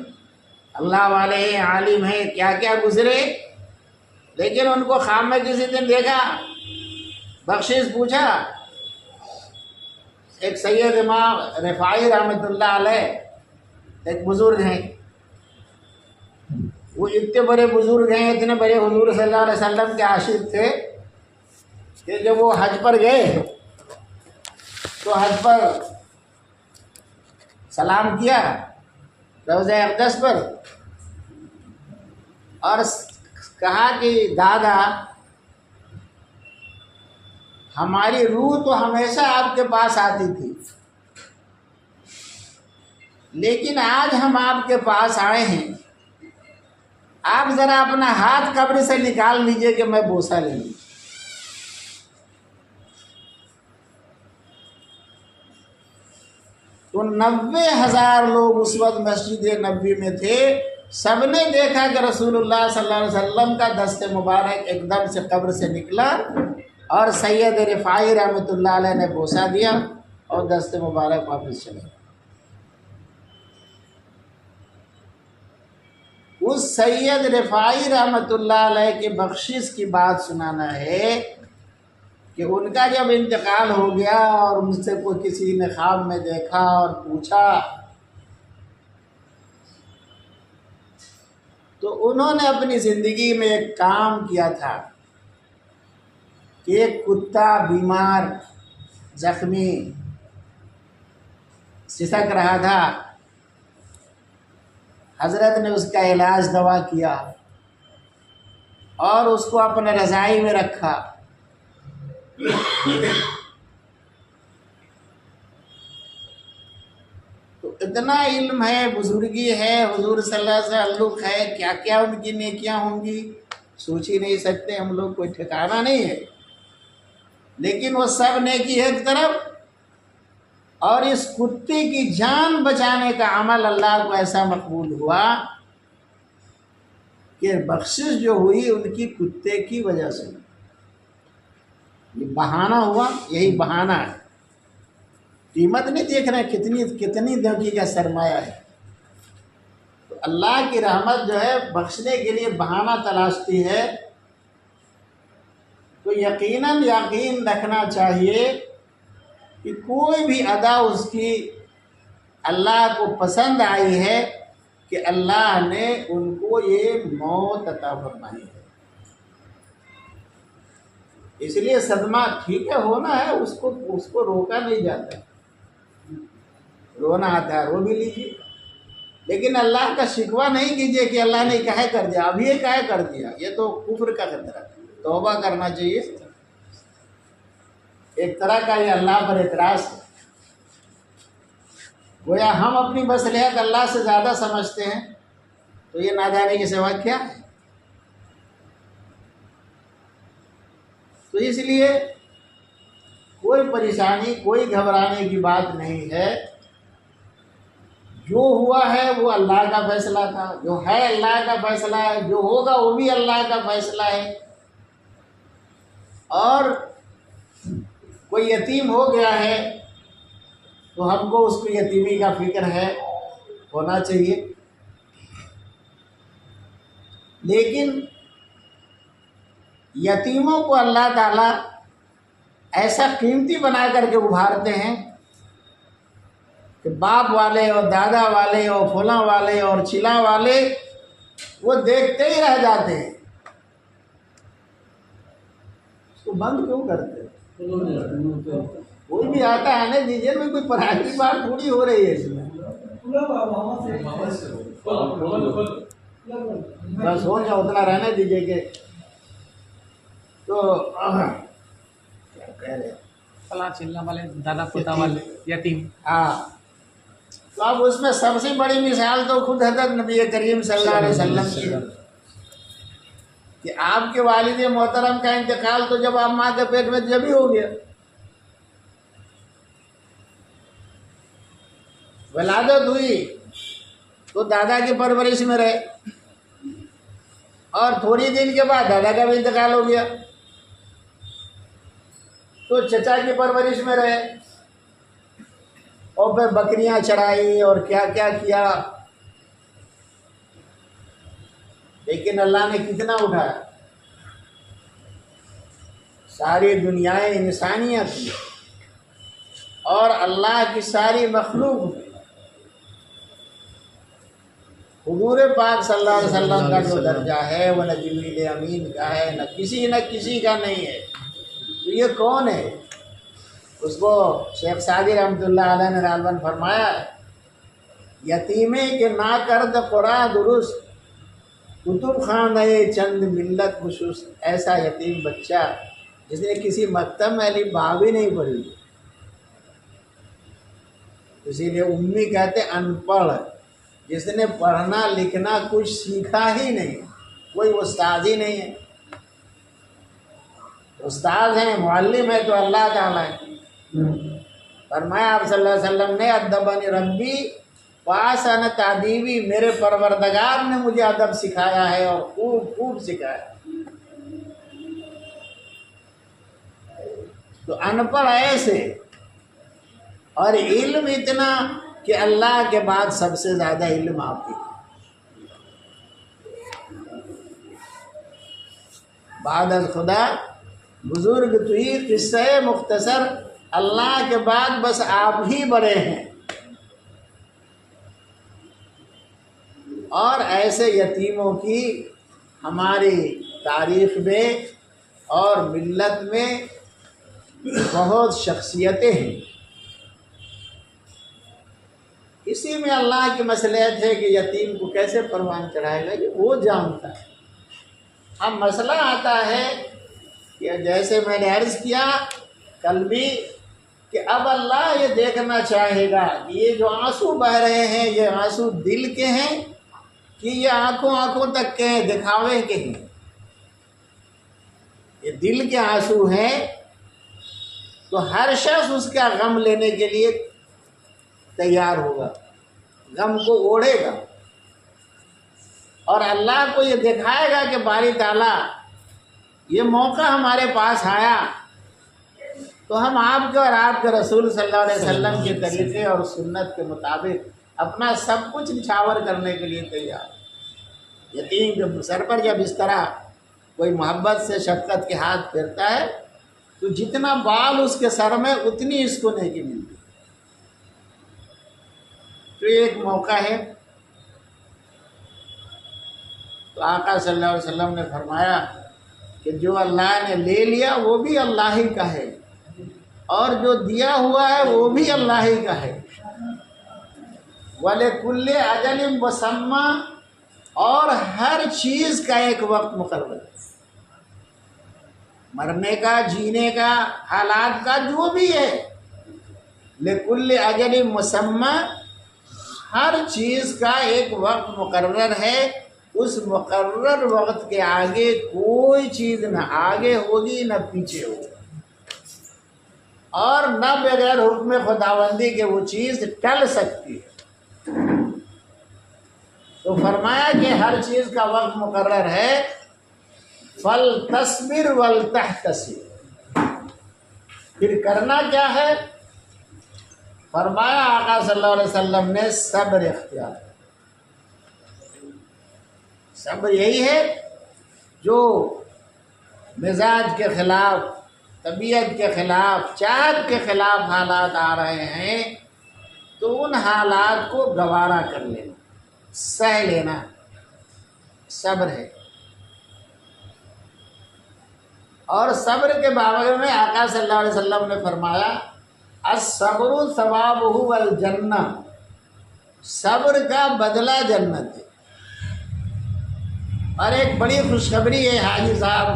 अल्लाह वाले हैं, आलिम हैं, क्या क्या गुजरे, लेकिन उनको खाम में किसी दिन देखा, बख्शिश पूछा। एक सैयद इमाम रिफाई रहमतुल्लाह अलैह, एक बुज़ुर्ग हैं, वो इतने बड़े बुज़ुर्ग हैं, इतने बड़े हुज़ूर सल्लल्लाहु अलैहि वसल्लम के आशिक़ थे कि जब वो हज पर गए तो हज पर सलाम किया रोज़ा अक़दस पर, और कहा कि दादा, हमारी रूह तो हमेशा आपके पास आती थी, लेकिन आज हम आपके पास आए हैं, आप ज़रा अपना हाथ कब्र से निकाल लीजिए कि मैं बोसा ले लूँ। तो 90,000 लोग उस वक्त मस्जिद नबी में थे, सबने देखा कि रसूलुल्लाह सल्लल्लाहु अलैहि वसल्लम का दस्ते मुबारक एकदम से कब्र से निकला, और सैयद रिफाई रहमतुल्लाह अलैह ने बोसा दिया और दस्ते मुबारक वापस चले। उस सैयद रिफाई रहमतुल्लाह अलैह की बख्शिश की बात सुनाना है कि उनका जब इंतकाल हो गया और उनसे कोई किसी ने ख्वाब में देखा और पूछा, तो उन्होंने अपनी ज़िंदगी में एक काम किया था कि एक कुत्ता बीमार, जख्मी, सिसक रहा था, हज़रत ने उसका इलाज दवा किया और उसको अपने रज़ाई में रखा। तो इतना इल्म है, बुजुर्गी है, हुजूर सल्लल्लाहु अलैहि वसल्लम है, क्या क्या उनकी नेकियां होंगी। सोच ही नहीं सकते हम लोग, कोई ठिकाना नहीं है। लेकिन वो सब नेकी एक तरफ, और इस कुत्ते की जान बचाने का अमल अल्लाह को ऐसा मकबूल हुआ कि बख्शिश जो हुई उनकी कुत्ते की वजह से। ये बहाना हुआ, यही बहाना है। कीमत नहीं देख रहे कितनी कितनी नेकी का सरमाया है। तो अल्लाह की रहमत जो है बख्शने के लिए बहाना तलाशती है। तो यकीनन यकीन रखना चाहिए कि कोई भी अदा उसकी अल्लाह को पसंद आई है कि अल्लाह ने उनको ये मौत अता फरमाई है। इसलिए सदमा ठीक है, होना है, उसको रोका नहीं जाता। रोना आता है, रो भी लीजिए, लेकिन अल्लाह का शिकवा नहीं कीजिए कि अल्लाह ने काहे कर दिया, अब ये काहे कर दिया। ये तो कुफ्र का खतरा, तौबा करना चाहिए। एक तरह का ये अल्लाह पर एतराज़ है। गोया हम अपनी मसलहत अल्लाह से ज़्यादा समझते हैं, तो ये नादानी की सिवा क्या है। तो इसलिए कोई परेशानी, कोई घबराने की बात नहीं है। जो हुआ है वो अल्लाह का फैसला था, जो है अल्लाह का फैसला है, जो होगा वो भी अल्लाह का फैसला है। और कोई यतीम हो गया है तो हमको उसको यतीमी का फिक्र है, होना चाहिए। लेकिन यतीमों को अल्लाह ताला ऐसा कीमती बना करके उभारते हैं कि बाप वाले और दादा वाले और फुला वाले और चिला वाले वो देखते ही रह जाते हैं। उसको बंद क्यों करते हैं? कोई भी आता है ना दीजिए में, कोई पढ़ाई की बात थोड़ी हो रही है इसमें। बस हो जाए उतना रहने दीजिए के। तो क्या कह रहे हैं, फला चिल्ला वाले, दादा पोता वाले यतीम। हाँ, तो अब उसमें सबसे बड़ी मिसाल तो खुद हज़रत नबी करीम सल्लल्लाहु अलैहि वसल्लम की, कि आपके वालिद मोहतरम का इंतकाल तो जब आप माँ के पेट में जब ही हो गया, वलादत हुई तो दादा की परवरिश में रहे, और थोड़ी दिन के बाद दादा का भी इंतकाल हो गया तो चचा की परवरिश में रहे, और फिर बकरियां चराई और क्या क्या किया। लेकिन अल्लाह ने कितना उठाया, सारी दुनियाएं इंसानियत थी और अल्लाह की सारी मखलूक, हुजूर पाक सल्लल्लाहु अलैहि वसल्लम का जो दर्जा है वो न जिब्रील अमीन का है, न किसी का नहीं है। तो ये कौन है? उसको शेख सादी रहमतुल्लाह अलैह ने रालवन फरमाया, यतीमे के ना करद कुरान दुरुस्त, कुतुब खान है चंद मिल्लत खुशूस। ऐसा यतीम बच्चा जिसने किसी मकतब में अली बा भी नहीं पढ़ी, इसीलिए उम्मी कहते अनपढ़, जिसने पढ़ना लिखना कुछ सीखा ही नहीं, कोई उस्ताद ही नहीं है। उस्ताद है, मुअल्लिम है तो अल्लाह ताला है। फरमाया आप सल्लल्लाहु अलैहि वसल्लम ने, अदबनी रब्बी वासन तादीबी, मेरे परवरदिगार ने मुझे अदब सिखाया है और खूब खूब सिखाया। तो अनपढ़ ऐसे, और इल्म इतना कि अल्लाह के बाद सबसे ज़्यादा इल्म आपकी। बाद अज़ खुदा बुज़ुर्ग तुई किस्से मुख्तसर, अल्लाह के बाद बस आप ही बड़े हैं। और ऐसे यतीमों की हमारी तारीख़ में और मिल्लत में बहुत शख्सियतें हैं। इसी में अल्लाह की मसलहत है कि यतीम को कैसे परवान चढ़ाएगा, ये वो जानता है। अब मसला आता है कि जैसे मैंने अर्ज़ किया कल भी, कि अब अल्लाह ये देखना चाहेगा कि ये जो आंसू बह रहे हैं ये आंसू दिल के हैं कि ये आंखों आंखों तक के हैं, दिखावे के हैं। ये दिल के आंसू हैं, तो हर शख्स उसका गम लेने के लिए तैयार होगा, गम को ओढ़ेगा और अल्लाह को ये दिखाएगा कि बारी ताला ये मौका हमारे पास आया तो हम आपके और आपके रसूल सल्लल्लाहु अलैहि वसल्लम के तरीके और सुन्नत के मुताबिक अपना सब कुछ निछावर करने के लिए तैयार। यतीम के सर पर जब इस तरह कोई मोहब्बत से शफकत के हाथ फेरता है तो जितना बाल उसके सर में उतनी इसको नेकी मिलती। तो एक मौका है। तो आका सल्लल्लाहु अलैहि वसल्लम ने फरमाया कि जो अल्लाह ने ले लिया वो भी अल्लाह ही का है और जो दिया हुआ है वो भी अल्लाह ही का है। वाले कुल्ले अजलिम वसम्मा, और हर चीज का एक वक्त मुकर्रर है, मरने का, जीने का, हालात का, जो भी है। लेकुल्ले अजलिम मुसम्मा, हर चीज का एक वक्त मुकर्रर है। उस मुकर्रर वक्त के आगे कोई चीज न आगे होगी न पीछे होगी और न बगैर हुक्म खुदाबंदी के वो चीज टल सकती है। तो फरमाया कि हर चीज का वक्त मुकर्रर है। फल तस्बिर वल तहतसिब, फिर करना क्या है? फरमाया आका सल्लल्लाहु अलैहि वसल्लम ने सब्र इख्तियार। सब्र यही है जो मिजाज के खिलाफ, तबीयत के खिलाफ, चाहत के खिलाफ हालात आ रहे हैं तो उन हालात को गवारा कर लेना, सह लेना, सब्र है। और सब्र के बारे में आका सल्लल्लाहु अलैहि वसल्लम ने फरमाया अस्सब्रु सवाबुहु वल जन्नह, सब्र का बदला जन्नत है। और एक बड़ी खुशखबरी है, हाजी साहब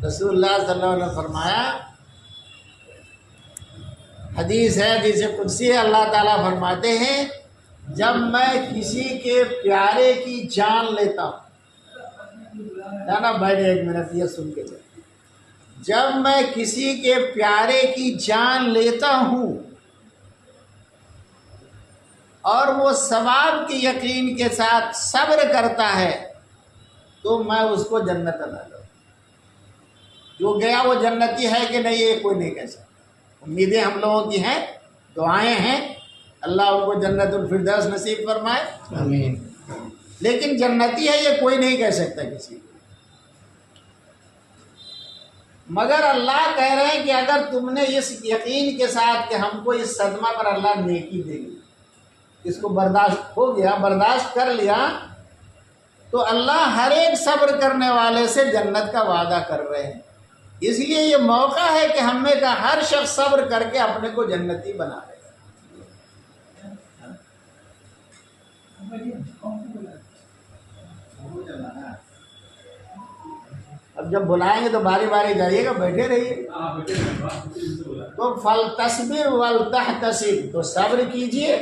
रसूलुल्लाह सल्लल्लाहु अलैहि वसल्लम ने फरमाया, हदीस है जिसे कुदसी है, अल्लाह ताला फरमाते हैं जब मैं किसी के प्यारे की जान लेता हूँ, ना बैठे एक मिनट ये सुन के, जब मैं किसी के प्यारे की जान लेता हूँ और वो सवाब के यकीन के साथ सब्र करता है तो मैं उसको जन्नत अता करूँ। जो गया वो जन्नती है कि नहीं ये कोई नहीं कह सकता। उम्मीदें हम लोगों की हैं, दुआएं हैं, अल्लाह उनको जन्नतुल फिरदौस नसीब फरमाए, आमीन। लेकिन जन्नती है ये कोई नहीं कह सकता किसी को। मगर अल्लाह कह रहे हैं कि अगर तुमने इस यकीन के साथ कि हमको इस सदमा पर अल्लाह नेकी देगी, इसको बर्दाश्त हो गया, बर्दाश्त कर लिया, तो अल्लाह हर एक सब्र करने वाले से जन्नत का वादा कर रहे हैं। इसलिए ये मौका है कि हम में का हर शख्स सब्र करके अपने को जन्नती बना ले। अब जब बुलाएंगे तो बारी बारी जाइएगा, बैठे रहिए। तो फल तस्बिर वल तहतसिब, तो सब्र कीजिए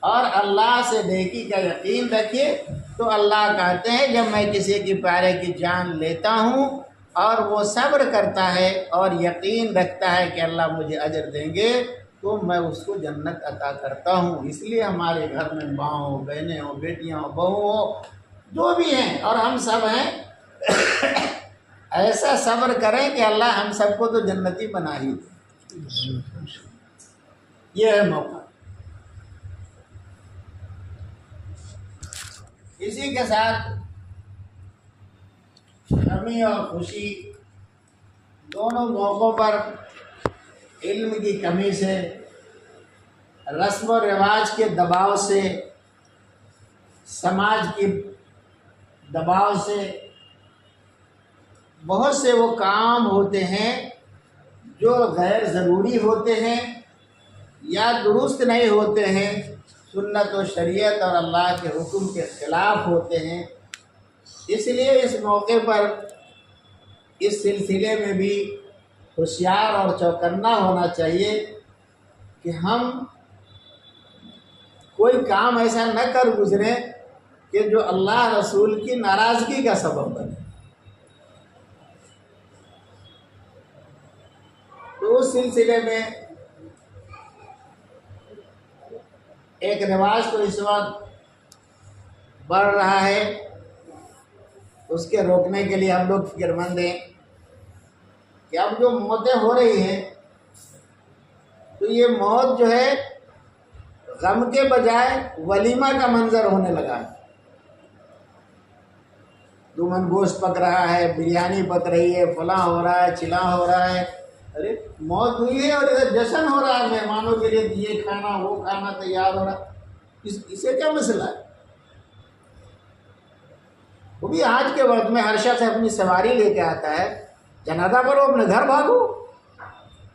और अल्लाह से नेकी का यकीन रखिए। तो अल्लाह कहते हैं जब मैं किसी की प्यारे की जान लेता हूँ और वो सब्र करता है और यकीन रखता है कि अल्लाह मुझे अजर देंगे, तो मैं उसको जन्नत अता करता हूँ। इसलिए हमारे घर में माँ हो, बहनें हो, बेटियाँ हो, बहू हो, जो भी हैं और हम सब हैं, ऐसा सब्र करें कि अल्लाह हम सबको तो जन्नती बना ही दे। ये है मौका। इसी के साथ गमी और खुशी दोनों मौक़ों पर इल्म की कमी से, रस्म और रिवाज के दबाव से, समाज के दबाव से बहुत से वो काम होते हैं जो गैर ज़रूरी होते हैं या दुरुस्त नहीं होते हैं, सुन्नत और शरीयत और अल्लाह के हुक्म के ख़िलाफ़ होते हैं। इसलिए इस मौके पर इस सिलसिले में भी होशियार और चौकन्ना होना चाहिए कि हम कोई काम ऐसा न कर गुजरे कि जो अल्लाह रसूल की नाराज़गी का सबब बने। तो उस सिलसिले में एक रिवाज तो इस वक्त बढ़ रहा है, उसके रोकने के लिए हम लोग फिक्रमंद हैं कि अब जो मौतें हो रही हैं तो ये मौत जो है गम के बजाय वलीमा का मंजर होने लगा है। दुमन गोश्त पक रहा है, बिरयानी पक रही है, फलां हो रहा है, चिला हो रहा है। अरे मौत हुई है और इधर जश्न हो रहा है, मेहमानों के लिए ये खाना वो खाना तैयार हो रहा। इसे क्या मसला है? वो भी आज के वक्त में हर शख्स अपनी सवारी लेके आता है, जनाजा करो अपने घर भागो,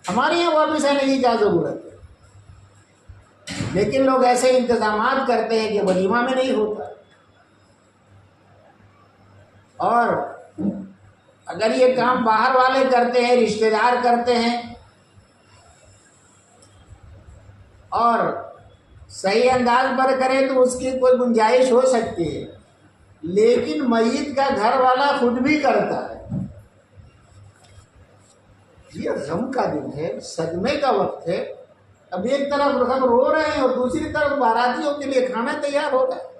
हमारे यहाँ वापस आने की क्या जरूरत है? लेकिन लोग ऐसे इंतजामात करते हैं कि वलीमा में नहीं होता। और अगर ये काम बाहर वाले करते हैं, रिश्तेदार करते हैं और सही अंदाज पर करें तो उसकी कोई गुंजाइश हो सकती है, लेकिन मय्यत का घर वाला खुद भी करता है। ये गम का दिन है, सदमे का वक्त है। अब एक तरफ सब रो रहे हैं और दूसरी तरफ बारातियों के लिए खाना तैयार हो रहा है।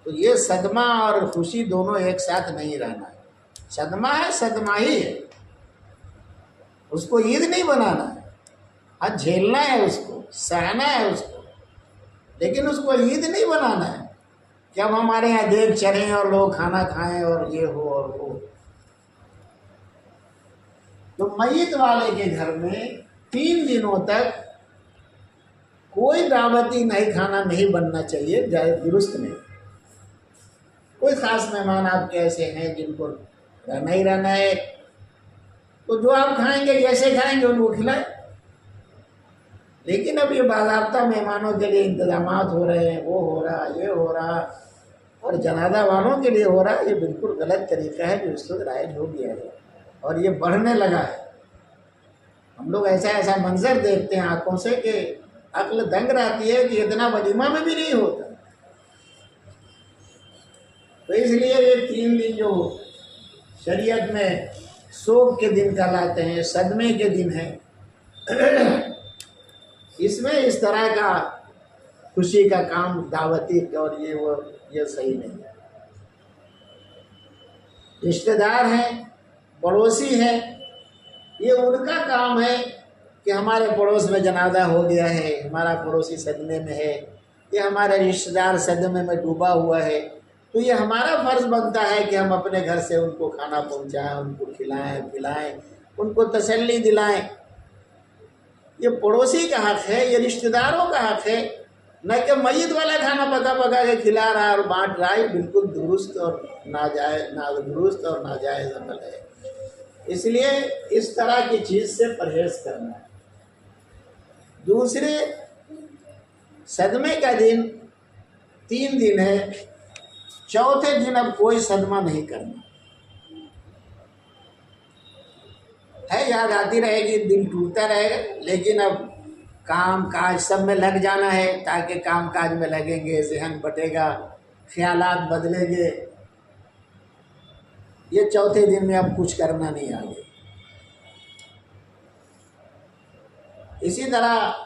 तो ये सदमा और खुशी दोनों एक साथ नहीं रहना है। सदमा है, सदमा ही है, उसको ईद नहीं बनाना है। हाँ, झेलना है उसको, सहना है उसको, लेकिन उसको ईद नहीं बनाना है कि अब हमारे यहाँ देख चढ़ें और लोग खाना खाएं और ये हो और वो। तो मय्यत वाले के घर में 3 दिनों तक कोई दावती नहीं, खाना नहीं बनना चाहिए, जायज़ दुरुस्त नहीं। कोई ख़ास मेहमान आपके ऐसे हैं जिनको रहना ही रहना है, तो जो आप खाएंगे, जैसे खाएंगे उनको खिलाएं। लेकिन अब ये बाज़ाब्ता मेहमानों के लिए इंतजामात हो रहे हैं, वो हो रहा, ये हो रहा, और जनाजा वालों के लिए हो रहा है, ये बिल्कुल गलत तरीका है जो इस वक्त राइज हो गया है और ये बढ़ने लगा है। हम लोग ऐसा ऐसा मंजर देखते हैं आंखों से कि अक्ल दंग रहती है कि इतना वलीमा में भी नहीं होता। तो इसलिए ये 3 दिन जो शरीयत में शोक के दिन कहलाते हैं, सदमे के दिन हैं, इसमें इस तरह का खुशी का काम दावती और ये वो ये सही नहीं है। रिश्तेदार हैं, पड़ोसी हैं, ये उनका काम है कि हमारे पड़ोस में जनाजा हो गया है, हमारा पड़ोसी सदमे में है, ये हमारा रिश्तेदार सदमे में डूबा हुआ है, तो ये हमारा फ़र्ज़ बनता है कि हम अपने घर से उनको खाना पहुंचाएं, उनको खिलाएं पिलाएं, उनको तसल्ली दिलाएं। ये पड़ोसी का हक़ है, ये रिश्तेदारों का हक़ है, न कि मय्यत वाला खाना पका पका के खिला रहा है और बांट रहा है। बिल्कुल दुरुस्त और नादुरुस्त और नाजायज़ अमल है। इसलिए इस तरह की चीज़ से परहेज़ करना है। दूसरे, सदमे का दिन 3 दिन है, चौथे दिन अब कोई सदमा नहीं करना है। याद आती रहेगी, दिल टूटता रहेगा, लेकिन अब काम काज सब में लग जाना है, ताकि काम काज में लगेंगे, ज़हन बटेगा, ख्यालात बदलेंगे। ये चौथे दिन में अब कुछ करना नहीं आगे। इसी तरह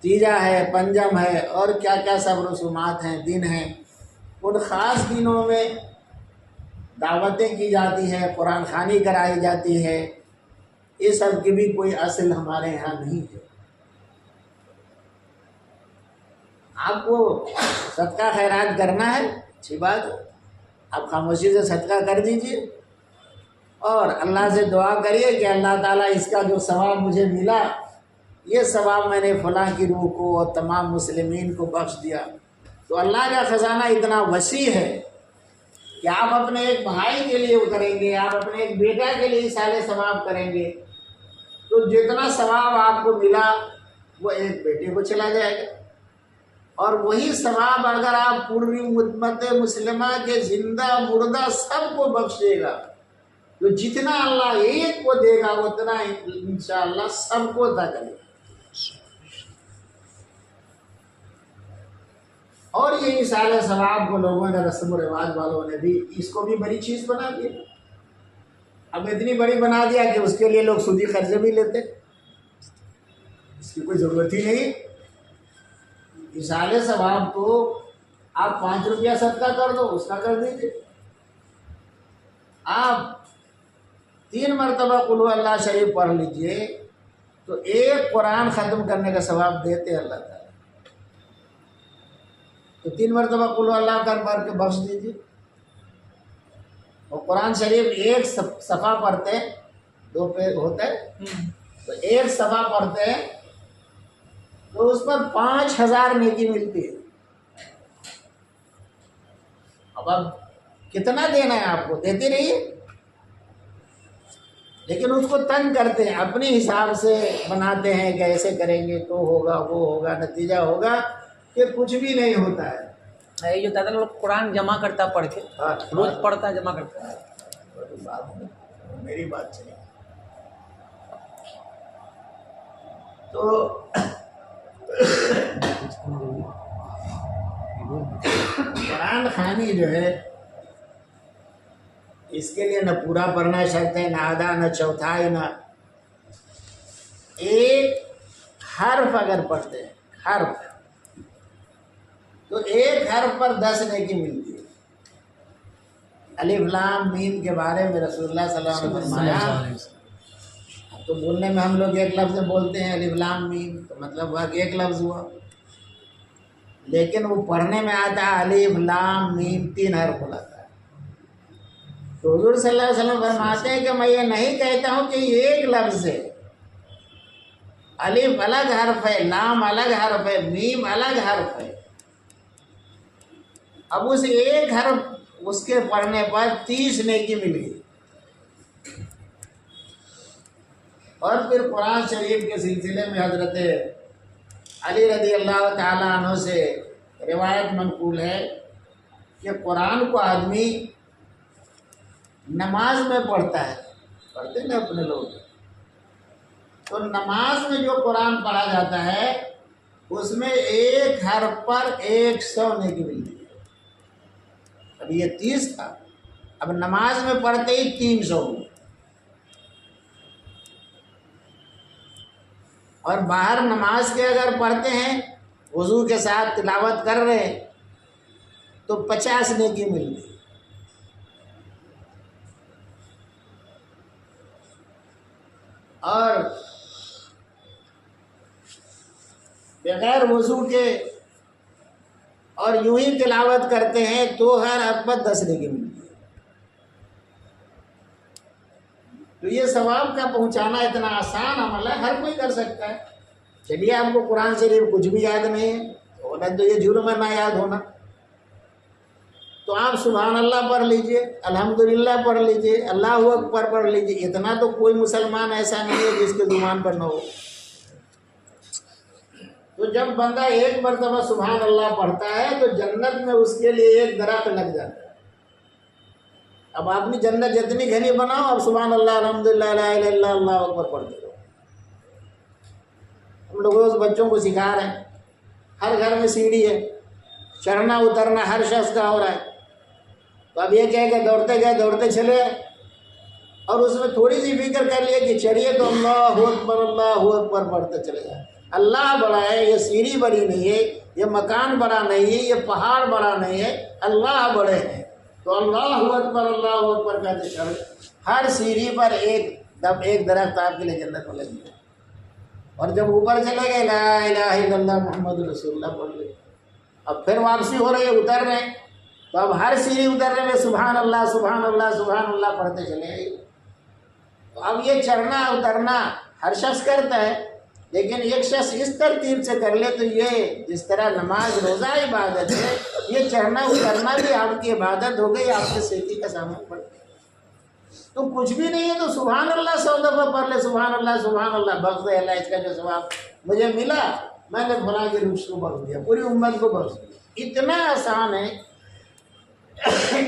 तीजा है, पंजम है और क्या क्या सब रसूमात हैं, दिन हैं। उन ख़ास दिनों में दावतें की जाती हैं, कुरान ख़वानी कराई जाती है। ये सब की भी कोई असल हमारे यहाँ नहीं है। आपको सदका खैरात करना है, अच्छी बात है, आप खामोशी से सदका कर दीजिए और अल्लाह से दुआ करिए कि अल्लाह ताला इसका जो सवाब मुझे मिला, ये सवाब मैंने फ़लाँ की रूह को और तमाम मुस्लिमीन को बख्श दिया। तो अल्लाह का ख़जाना इतना वसी है कि आप अपने एक भाई के लिए करेंगे, आप अपने एक बेटा के लिए साले सवाब करेंगे, तो जितना सवाब आपको मिला वो एक बेटे को चला जाएगा। और वही सवाब अगर आप पूरी उम्मत मुस्लिमा के जिंदा मुर्दा सबको बख्शेगा, तो जितना अल्लाह एक को देगा उतना इंशाअल्लाह सबको अता करेगा। और ये इसाले सवाब को लोगों ने, रस्म व रिवाज वालों ने भी इसको भी बड़ी चीज़ बना दिया। अब इतनी बड़ी बना दिया कि उसके लिए लोग सूदी कर्जे भी लेते, इसकी कोई ज़रूरत ही नहीं। इसाले सवाब तो आप 5 रुपया सदका कर दो, उसका कर दीजिए। आप 3 मरतबा कुल अल्लाह शरीफ पढ़ लीजिए तो एक कुरान ख़त्म करने का सवाब देते अल्लाह ताला। तो 3 मरतबा कुल अल्लाह कर पढ़ के बख्श दीजिए। और कुरान शरीफ एक सफ़ा पढ़ते, 2 पेज होता है, तो एक सफ़ा पढ़ते हैं तो उस पर 5000 नेकी मिलती है। अब कितना देना है आपको, देते रहिए, लेकिन उसको तंग करते हैं, अपने हिसाब से बनाते हैं कि ऐसे करेंगे तो होगा, वो होगा, नतीजा होगा कि कुछ भी नहीं होता है। ये जो दादा लोग कुरान जमा करता पढ़ के, हाँ, रोज पढ़ता जमा करता है। मेरी बात सुनिए। तो कुरान खानी जो है, इसके लिए न पूरा पढ़ना शर्त है, न आधा, न चौथाई, न एक हर्फ अगर पढ़ते हैं, हर्फ, तो एक हर्फ पर 10 नेकी मिलती है। अलिफ लाम मीम के बारे में रसूलुल्लाह सल्लल्लाहु अलैहि वसल्लम फरमाया, तो बोलने में हम लोग एक लफ्ज़ बोलते हैं अलिफ लाम मीम, तो मतलब हुआ कि एक लफ्ज़ हुआ, लेकिन वो पढ़ने में आता है अलिफ लाम मीम 3 हर्फ बुलाता है। तो हुज़ूर सल्लल्लाहु अलैहि वसल्लम फरमाते हैं कि मैं ये नहीं कहता हूँ कि ये एक लफ्ज़ है, अलिफ अलग हर्फ है, लाम अलग हर्फ है, मीम अलग हर्फ है। अब उस एक हर्फ उसके पढ़ने पर 30 नेकी मिल गई। और फिर कुरान शरीफ के सिलसिले में हजरत अली रज़ी अल्लाह ताला अन्हु से रिवायत मनकूल है कि कुरान को आदमी नमाज में पढ़ता है, पढ़ते ना अपने लोग, तो नमाज में जो कुरान पढ़ा जाता है उसमें एक हर्फ पर 100 नेकी मिलती है। अब ये 30 था, अब नमाज में पढ़ते ही 300। और बाहर नमाज के अगर पढ़ते हैं, वज़ू के साथ तिलावत कर रहे हैं, तो 50 नेकी मिलती। और बगैर वज़ू के और यूं ही तिलावत करते हैं तो हर हर्फ पर 10 नेकी मिलती है। तो ये सवाब का पहुंचाना इतना आसान अमल है, हर कोई कर सकता है। चलिए आपको कुरान शरीफ कुछ भी याद नहीं है, होना तो ये जुर्म है ना याद होना, तो आप सुभान अल्लाह पढ़ लीजिए, अल्हम्दुलिल्लाह पढ़ लीजिए, अल्लाहु अकबर पढ़ लीजिए। इतना तो कोई मुसलमान ऐसा नहीं है जिसके जुबान पर न हो। तो जब बंदा एक मरतबा सुभान अल्लाह पढ़ता है तो जन्नत में उसके लिए एक दरख्त लग जाता है। अब आपने जन्नत जितनी घनी बनाओ, अब सुभान अल्लाह अल्हम्दुलिल्लाह ला इलाहा इल्लल्लाह अल्लाहु अकबर पढ़ते रहो। हम लोग रोज़ बच्चों को सिखा रहे हैं, हर घर में सीढ़ी है, चढ़ना उतरना हर शख्स का हो रहा है। तो अब ये कह के दौड़ते गए, दौड़ते चले, और उसमें थोड़ी सी फिक्र कर लिए कि चढ़िए तो अल्लाहु अकबर पढ़ते चले जाए। अल्लाह बड़ा है, ये सीढ़ी बड़ी नहीं है, ये मकान बड़ा नहीं है, ये पहाड़ बड़ा नहीं है, अल्लाह बड़े हैं। तो अल्लाहु अकबर कहते चले, हर सीढ़ी पर एक दरख्त आपके लिए जन्नत में लगी है। और जब ऊपर चले गए ला इलाहा इल्लल्लाह मुहम्मद रसूलुल्लाह पढ़ गए, अब फिर वापसी हो रही है, उतर रहे, तो अब हर सीढ़ी उतरने में सुभान अल्लाह सुभान अल्लाह सुभान अल्लाह पढ़ते चले गए। तो अब ये चढ़ना उतरना हर शख्स करता है, लेकिन एक शख्स इस तरतीब से कर ले तो ये जिस तरह नमाज रोज़ा इबादत है, ये चढ़ना उतरना भी आपकी इबादत हो गई, आपके सेती का सामान पड़ गया। तो कुछ भी नहीं है तो सुभान अल्लाह 100 दफ़ा पढ़ ले, सुभान अल्लाह बख्श दे अल्लाह, इसका जो सवाब मुझे मिला मैंने फलां के रूप को बख्श दिया, पूरी उम्मत को बख्श दिया। इतना आसान है।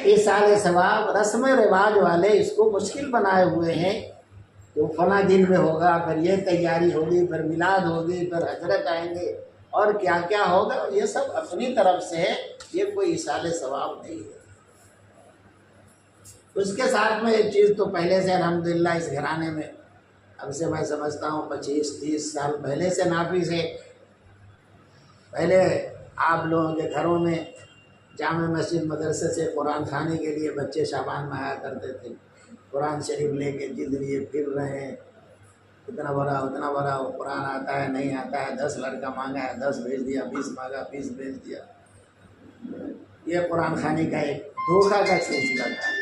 ये सारे सवाब रस्म रिवाज वाले इसको मुश्किल बनाए हुए हैं। तो फला दिन में होगा, फिर ये तैयारी होगी, फिर मिलाद होगी, फिर हजरत आएंगे और क्या क्या होगा, ये सब अपनी तरफ से है, ये कोई इसाले सवाब नहीं है। उसके साथ में एक चीज़ तो पहले से अल्हम्दुलिल्लाह इस घराने में अब से मैं समझता हूँ 25-30 साल पहले से नाफिज है। पहले आप लोगों के घरों में जामे मस्जिद मदरसे से कुरान खाने के लिए बच्चे शाबान में आया करते थे, कुरान शरीफ लेके जिद लिए फिर रहे हैं, इतना बड़ा उतना बड़ा, वो कुरान आता है नहीं आता है, 10 लड़का मांगा है 10 भेज दिया, 20 मांगा 20 भेज दिया। ये कुरान खाने का एक धोखा का सिलसिला था।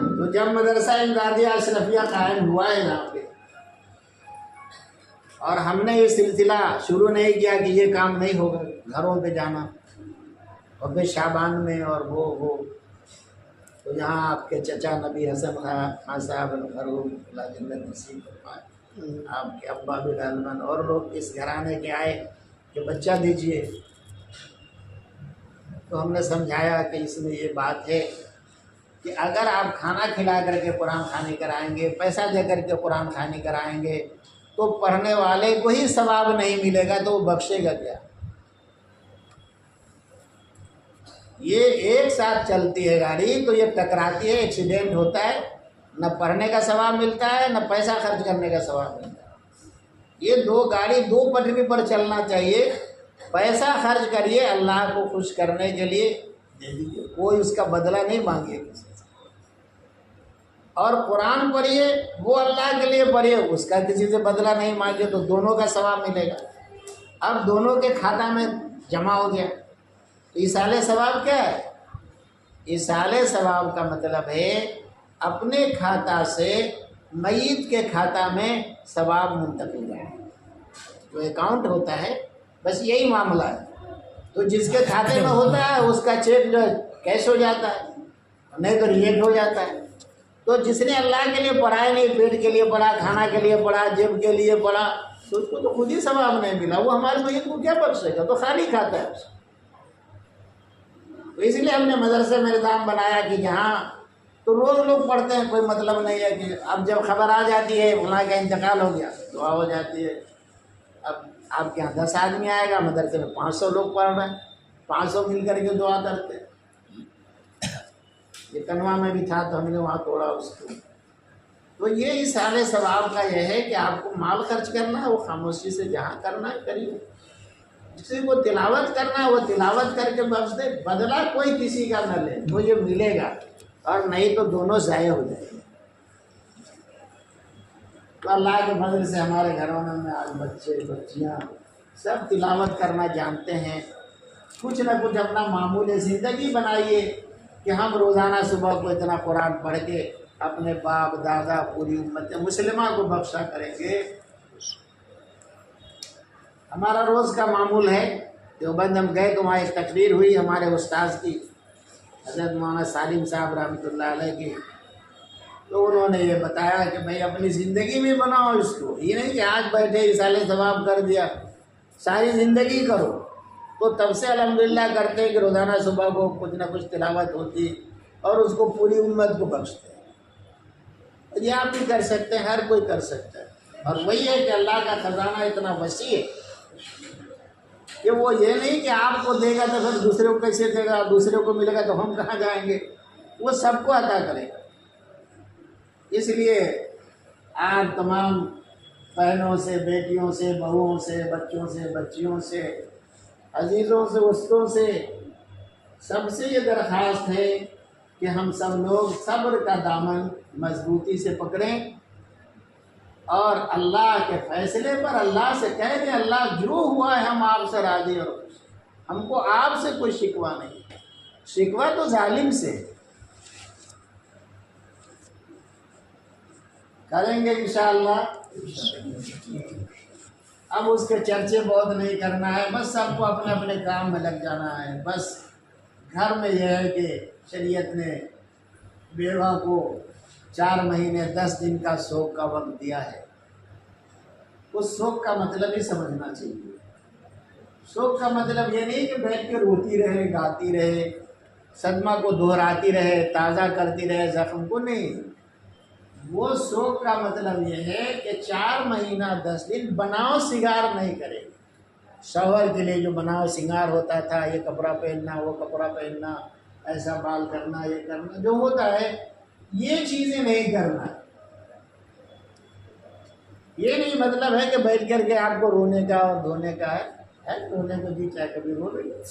तो जब मदरसा इमदादिया अशरफिया कायम हुआ है यहाँ पे, और हमने ये सिलसिला शुरू नहीं किया कि ये काम नहीं होगा घरों पे जाना और फिर शाबान में और वो तो यहाँ आपके चचा नबी हसन खान साहब जन्नत नसीब फरमाए, आपके अब्बा भी रहमान और लोग इस घराने के आए कि बच्चा दीजिए। तो हमने समझाया कि इसमें ये बात है कि अगर आप खाना खिला करके कुरान खानी कराएंगे, पैसा दे करके कुरान खानी कराएंगे, तो पढ़ने वाले को ही सवाब नहीं मिलेगा तो वो बख्शेगा क्या। ये एक साथ चलती है गाड़ी तो ये टकराती है, एक्सीडेंट होता है, न पढ़ने का सवाब मिलता है न पैसा खर्च करने का सवाब मिलता है। ये दो गाड़ी दो पटरी पर चलना चाहिए। पैसा खर्च करिए अल्लाह को खुश करने के लिए, दे दीजिए, कोई उसका बदला नहीं मांगिए किसी से। और कुरान पढ़िए, वो अल्लाह के लिए पढ़िए, उसका किसी से बदला नहीं मांगिए, तो दोनों का सवाब मिलेगा। अब दोनों के खाता में जमा हो गया। ईसाले सवाब क्या है? ईसाले सवाब का मतलब है अपने खाता से मय्यत के खाता में सवाब मुंतकिल है, जो अकाउंट होता है, बस यही मामला है। तो जिसके खाते में होता है उसका चेक जो कैश हो जाता है, नहीं तो रिजेक्ट हो जाता है। तो जिसने अल्लाह के लिए पढ़ा ही नहीं, पेट के लिए पढ़ा, खाना के लिए पढ़ा, जेब के लिए पढ़ा, तो उसको तो खुद ही सवाब नहीं मिला, वो हमारे मय्यत को क्या बख्शेगा, तो खाली खाता है। तो इसलिए हमने मदरसे में निज़ाम बनाया कि जहाँ तो रोज़ लोग पढ़ते हैं, कोई मतलब नहीं है कि अब जब खबर आ जाती है फलां का इंतकाल हो गया, दुआ हो जाती है। अब आपके यहाँ 10 आदमी आएगा, मदरसे में 500 लोग पढ़ रहे हैं, 500 मिल करके दुआ करते हैं। ये कनवा में भी था तो हमने वहाँ तोड़ा उसको। तो ये इस सारे सवाब का यह है कि आपको माल खर्च करना है वो खामोशी से जहाँ करना है करिए, जिसे वो तिलावत करना है वो तिलावत करके बख्श दे, बदला कोई किसी का न ले, मुझे मिलेगा, और नहीं तो दोनों ज़ाया हो जाएंगे। तो अल्लाह के फजल से हमारे घरों में आज बच्चे बच्चियाँ सब तिलावत करना जानते हैं। कुछ न कुछ अपना मामूल ज़िंदगी बनाइए कि हम रोज़ाना सुबह को इतना कुरान पढ़ के अपने बाप दादा पूरी उम्मत मुस्लिमा को बख्शा करेंगे। हमारा रोज़ का मामूल है, देवबंद हम गए तो वहाँ एक तकरीर हुई हमारे उस्ताद की, हज़रत मौलाना सालिम साहब रहमतुल्लाह अलैह की। तो उन्होंने ये बताया कि भाई अपनी ज़िंदगी में बनाओ इसको, ये नहीं कि आज बैठे इसाले सवाब कर दिया, सारी ज़िंदगी करो। तो तब से अल्हम्दुलिल्लाह करते हैं कि रोज़ाना सुबह को कुछ ना कुछ तिलावत होती और उसको पूरी उम्मत को बख्शते हैं। ये आप भी कर सकते हैं, हर कोई कर सकता है। और वही है कि अल्लाह का ख़जाना इतना वसी है कि वो ये नहीं कि आपको देगा तो फिर दूसरे को कैसे देगा, दूसरे को मिलेगा तो हम कहाँ जाएंगे, वो सबको अता करेगा। इसलिए आज तमाम बहनों से, बेटियों से, बहुओं से, बच्चों से, बच्चियों से, अजीज़ों से, दोस्तों से, सबसे ये दरख्वास्त है कि हम सब लोग सब्र का दामन मजबूती से पकड़ें और अल्लाह के फ़ैसले पर अल्लाह से कह दें, अल्लाह जो हुआ है हम आपसे राज़ी हो, हमको आपसे कोई शिकवा नहीं, शिकवा तो जालिम से करेंगे इंशाअल्लाह। अब उसके चर्चे बहुत नहीं करना है, बस सबको अपने अपने काम में लग जाना है। बस घर में यह है कि शरीयत ने बेवा को 4 महीने 10 दिन का शोक का वक्त दिया है। उस शोक का मतलब ही समझना चाहिए। शोक का मतलब ये नहीं कि बैठ के रोती रहे, गाती रहे, सदमा को दोहराती रहे, ताज़ा करती रहे जख्म को, नहीं। वो शोक का मतलब ये है कि 4 महीना 10 दिन बनाओ सिगार नहीं करेगी, शौहर के लिए जो बनाव श्रृंगार होता था, ये कपड़ा पहनना, वो कपड़ा पहनना, ऐसा बाल करना, ये करना, जो होता है, ये चीज़ें नहीं करना है। ये नहीं मतलब है कि बैठ करके आपको रोने का और धोने का है रोने को जी चाहे कभी रो रही है,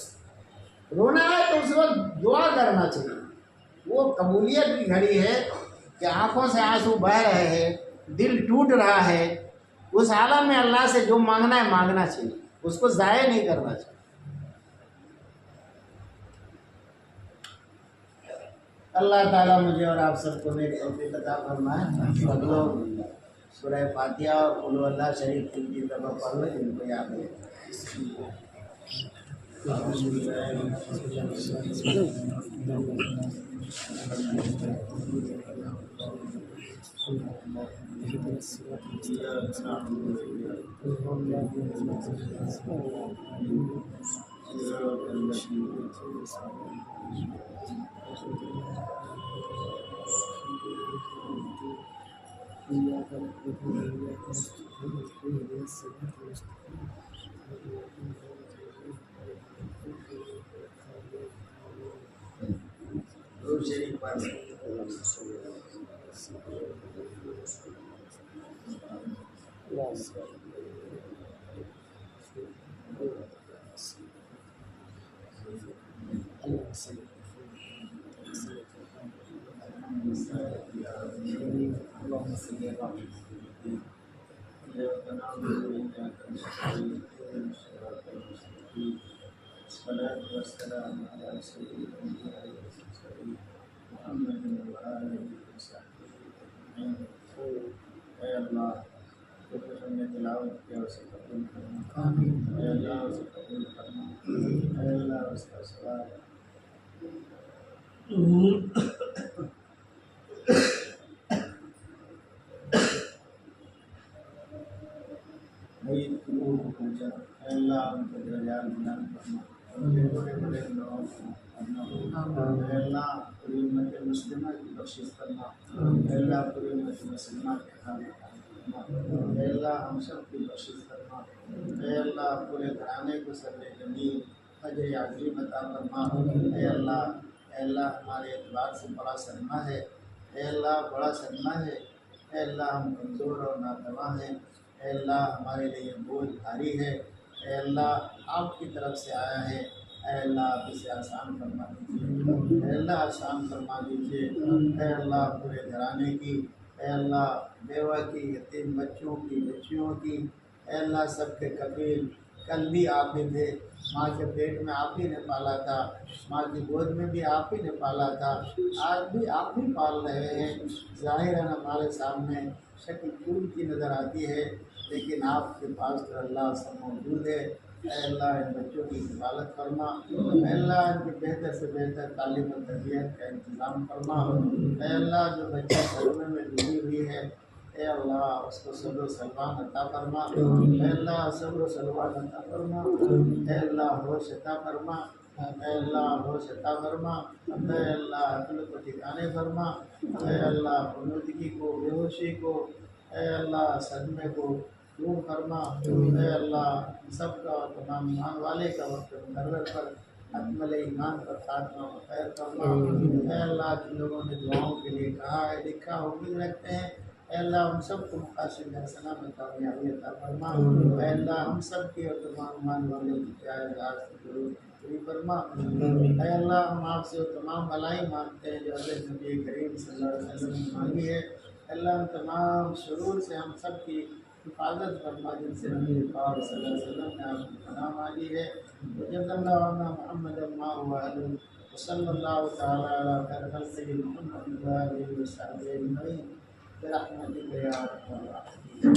रोना है तो उस वक्त दुआ करना चाहिए। वो कबूलियत की घड़ी है कि आंखों से आंसू बह रहे हैं, दिल टूट रहा है, उस हालत में अल्लाह से जो मांगना है मांगना चाहिए, उसको ज़ाया नहीं करना चाहिए। अल्लाह ताला मुझे और आप सबको नेक तौफीक अता फरमाए। सब लोग सूरह फातिहा और कुल हुवल्लाह शरीफ की दफ़ा पढ़ लें, जिनको याद है। दुरूद शरीफ पढ़ लें। हमने तिलावत किया उसे कबूल करना, अल्लाह उसे कबूल करना, अल्लाह उसका सवाब मईद की रूह को पहुँचा, अल्लाह उनके दरजात बुलंद करना, उनके बड़े बड़े गुनाहों को करना, अल्लाह पूरी उम्मत मुस्लिमा की बख्शिश करना, अल्लाह पूरी उम्मत मुस्लिमा के हाल अल्लाह हम सब की बख्शिश करना, अल्लाह पूरे घराने को सर्वे जमीन अजर अज़ीम अता फरमा। अल्लाह अल्लाह हमारे एतबार से बड़ा सदमा है, अल्लाह बड़ा सदमा है, अल्लाह हम कमज़ोर और नातवा हैं, अल्लाह हमारे लिए बोझ भारी है, अल्लाह आपकी तरफ से आया है, अल्लाह आप इसे आसान फरमा दीजिए, अल्लाह आसान फरमा दीजिए, अल्लाह पूरे घराने की, अल्लाह बेवा की, यतीम बच्चों की, बच्चियों की, अल्लाह सबके कफील। कल भी आप ही थे, माँ के पेट में आप ही ने पाला था, माँ की गोद में भी आप ही ने पाला था, आज भी आप ही पाल रहे हैं। ज़ाहिरन हमारे सामने शक्ल फूल की नज़र आती है, लेकिन आपके पास तो अल्लाह सब मौजूद है। अल्लाह इन बच्चों की हिफाजत फरमा, अल्लाह इनकी बेहतर से बेहतर तालीम और तरबियत का इंतज़ाम फरमा। अल्लाह जो बच्चा सदमे में डूबी हुई है, अल्लाह उसको सब्र सलवान अता फरमा, अल्लाह सब्र सलवान अता फरमा, अल्लाह होश अता फरमा, अल्लाह होश अता फरमा, अल्लाह अक़ल को ठिकाने फरमा, अल्लाह ग़ुनूदगी को, बेहोशी को, अल्लाह सदमे को दूर फरमा, अल्लाह सबका तमाम ईमान वाले का वक्त मुकर्रर पर अकमल ईमान पर खात्मा खैर फरमा। अल्लाह जिन लोगों ने दुआओं के लिए कहा है, लिखा, उम्मीद रखते हैं, अल्लाह उन सबको मुकासिद हसना में कामयाबी अता फरमा। अल्लाह हम सब की और तमाम ईमान वालों की जायज़ पूरी फरमा। अल्लाह हम आपसे तमाम भलाई मांगते हैं जो हज़रत नबी करीम सल्लल्लाहु अलैहि वसल्लम ने मांगी है। अल्लाह उन तमाम शुरूर से हम सब की हिफाजत फरमा जिनसे नबी पाक सल्लल्लाहु अलैहि वसल्लम ने आपकी पनाह मांगी है। जज़ल्लाहु मुहम्मद सल्लल्लाहु तआला अला खैर खल्क़िही मुहम्मद व आलिहि व सहबिही अजमईन बिरहमतिका या अरहमर राहिमीन।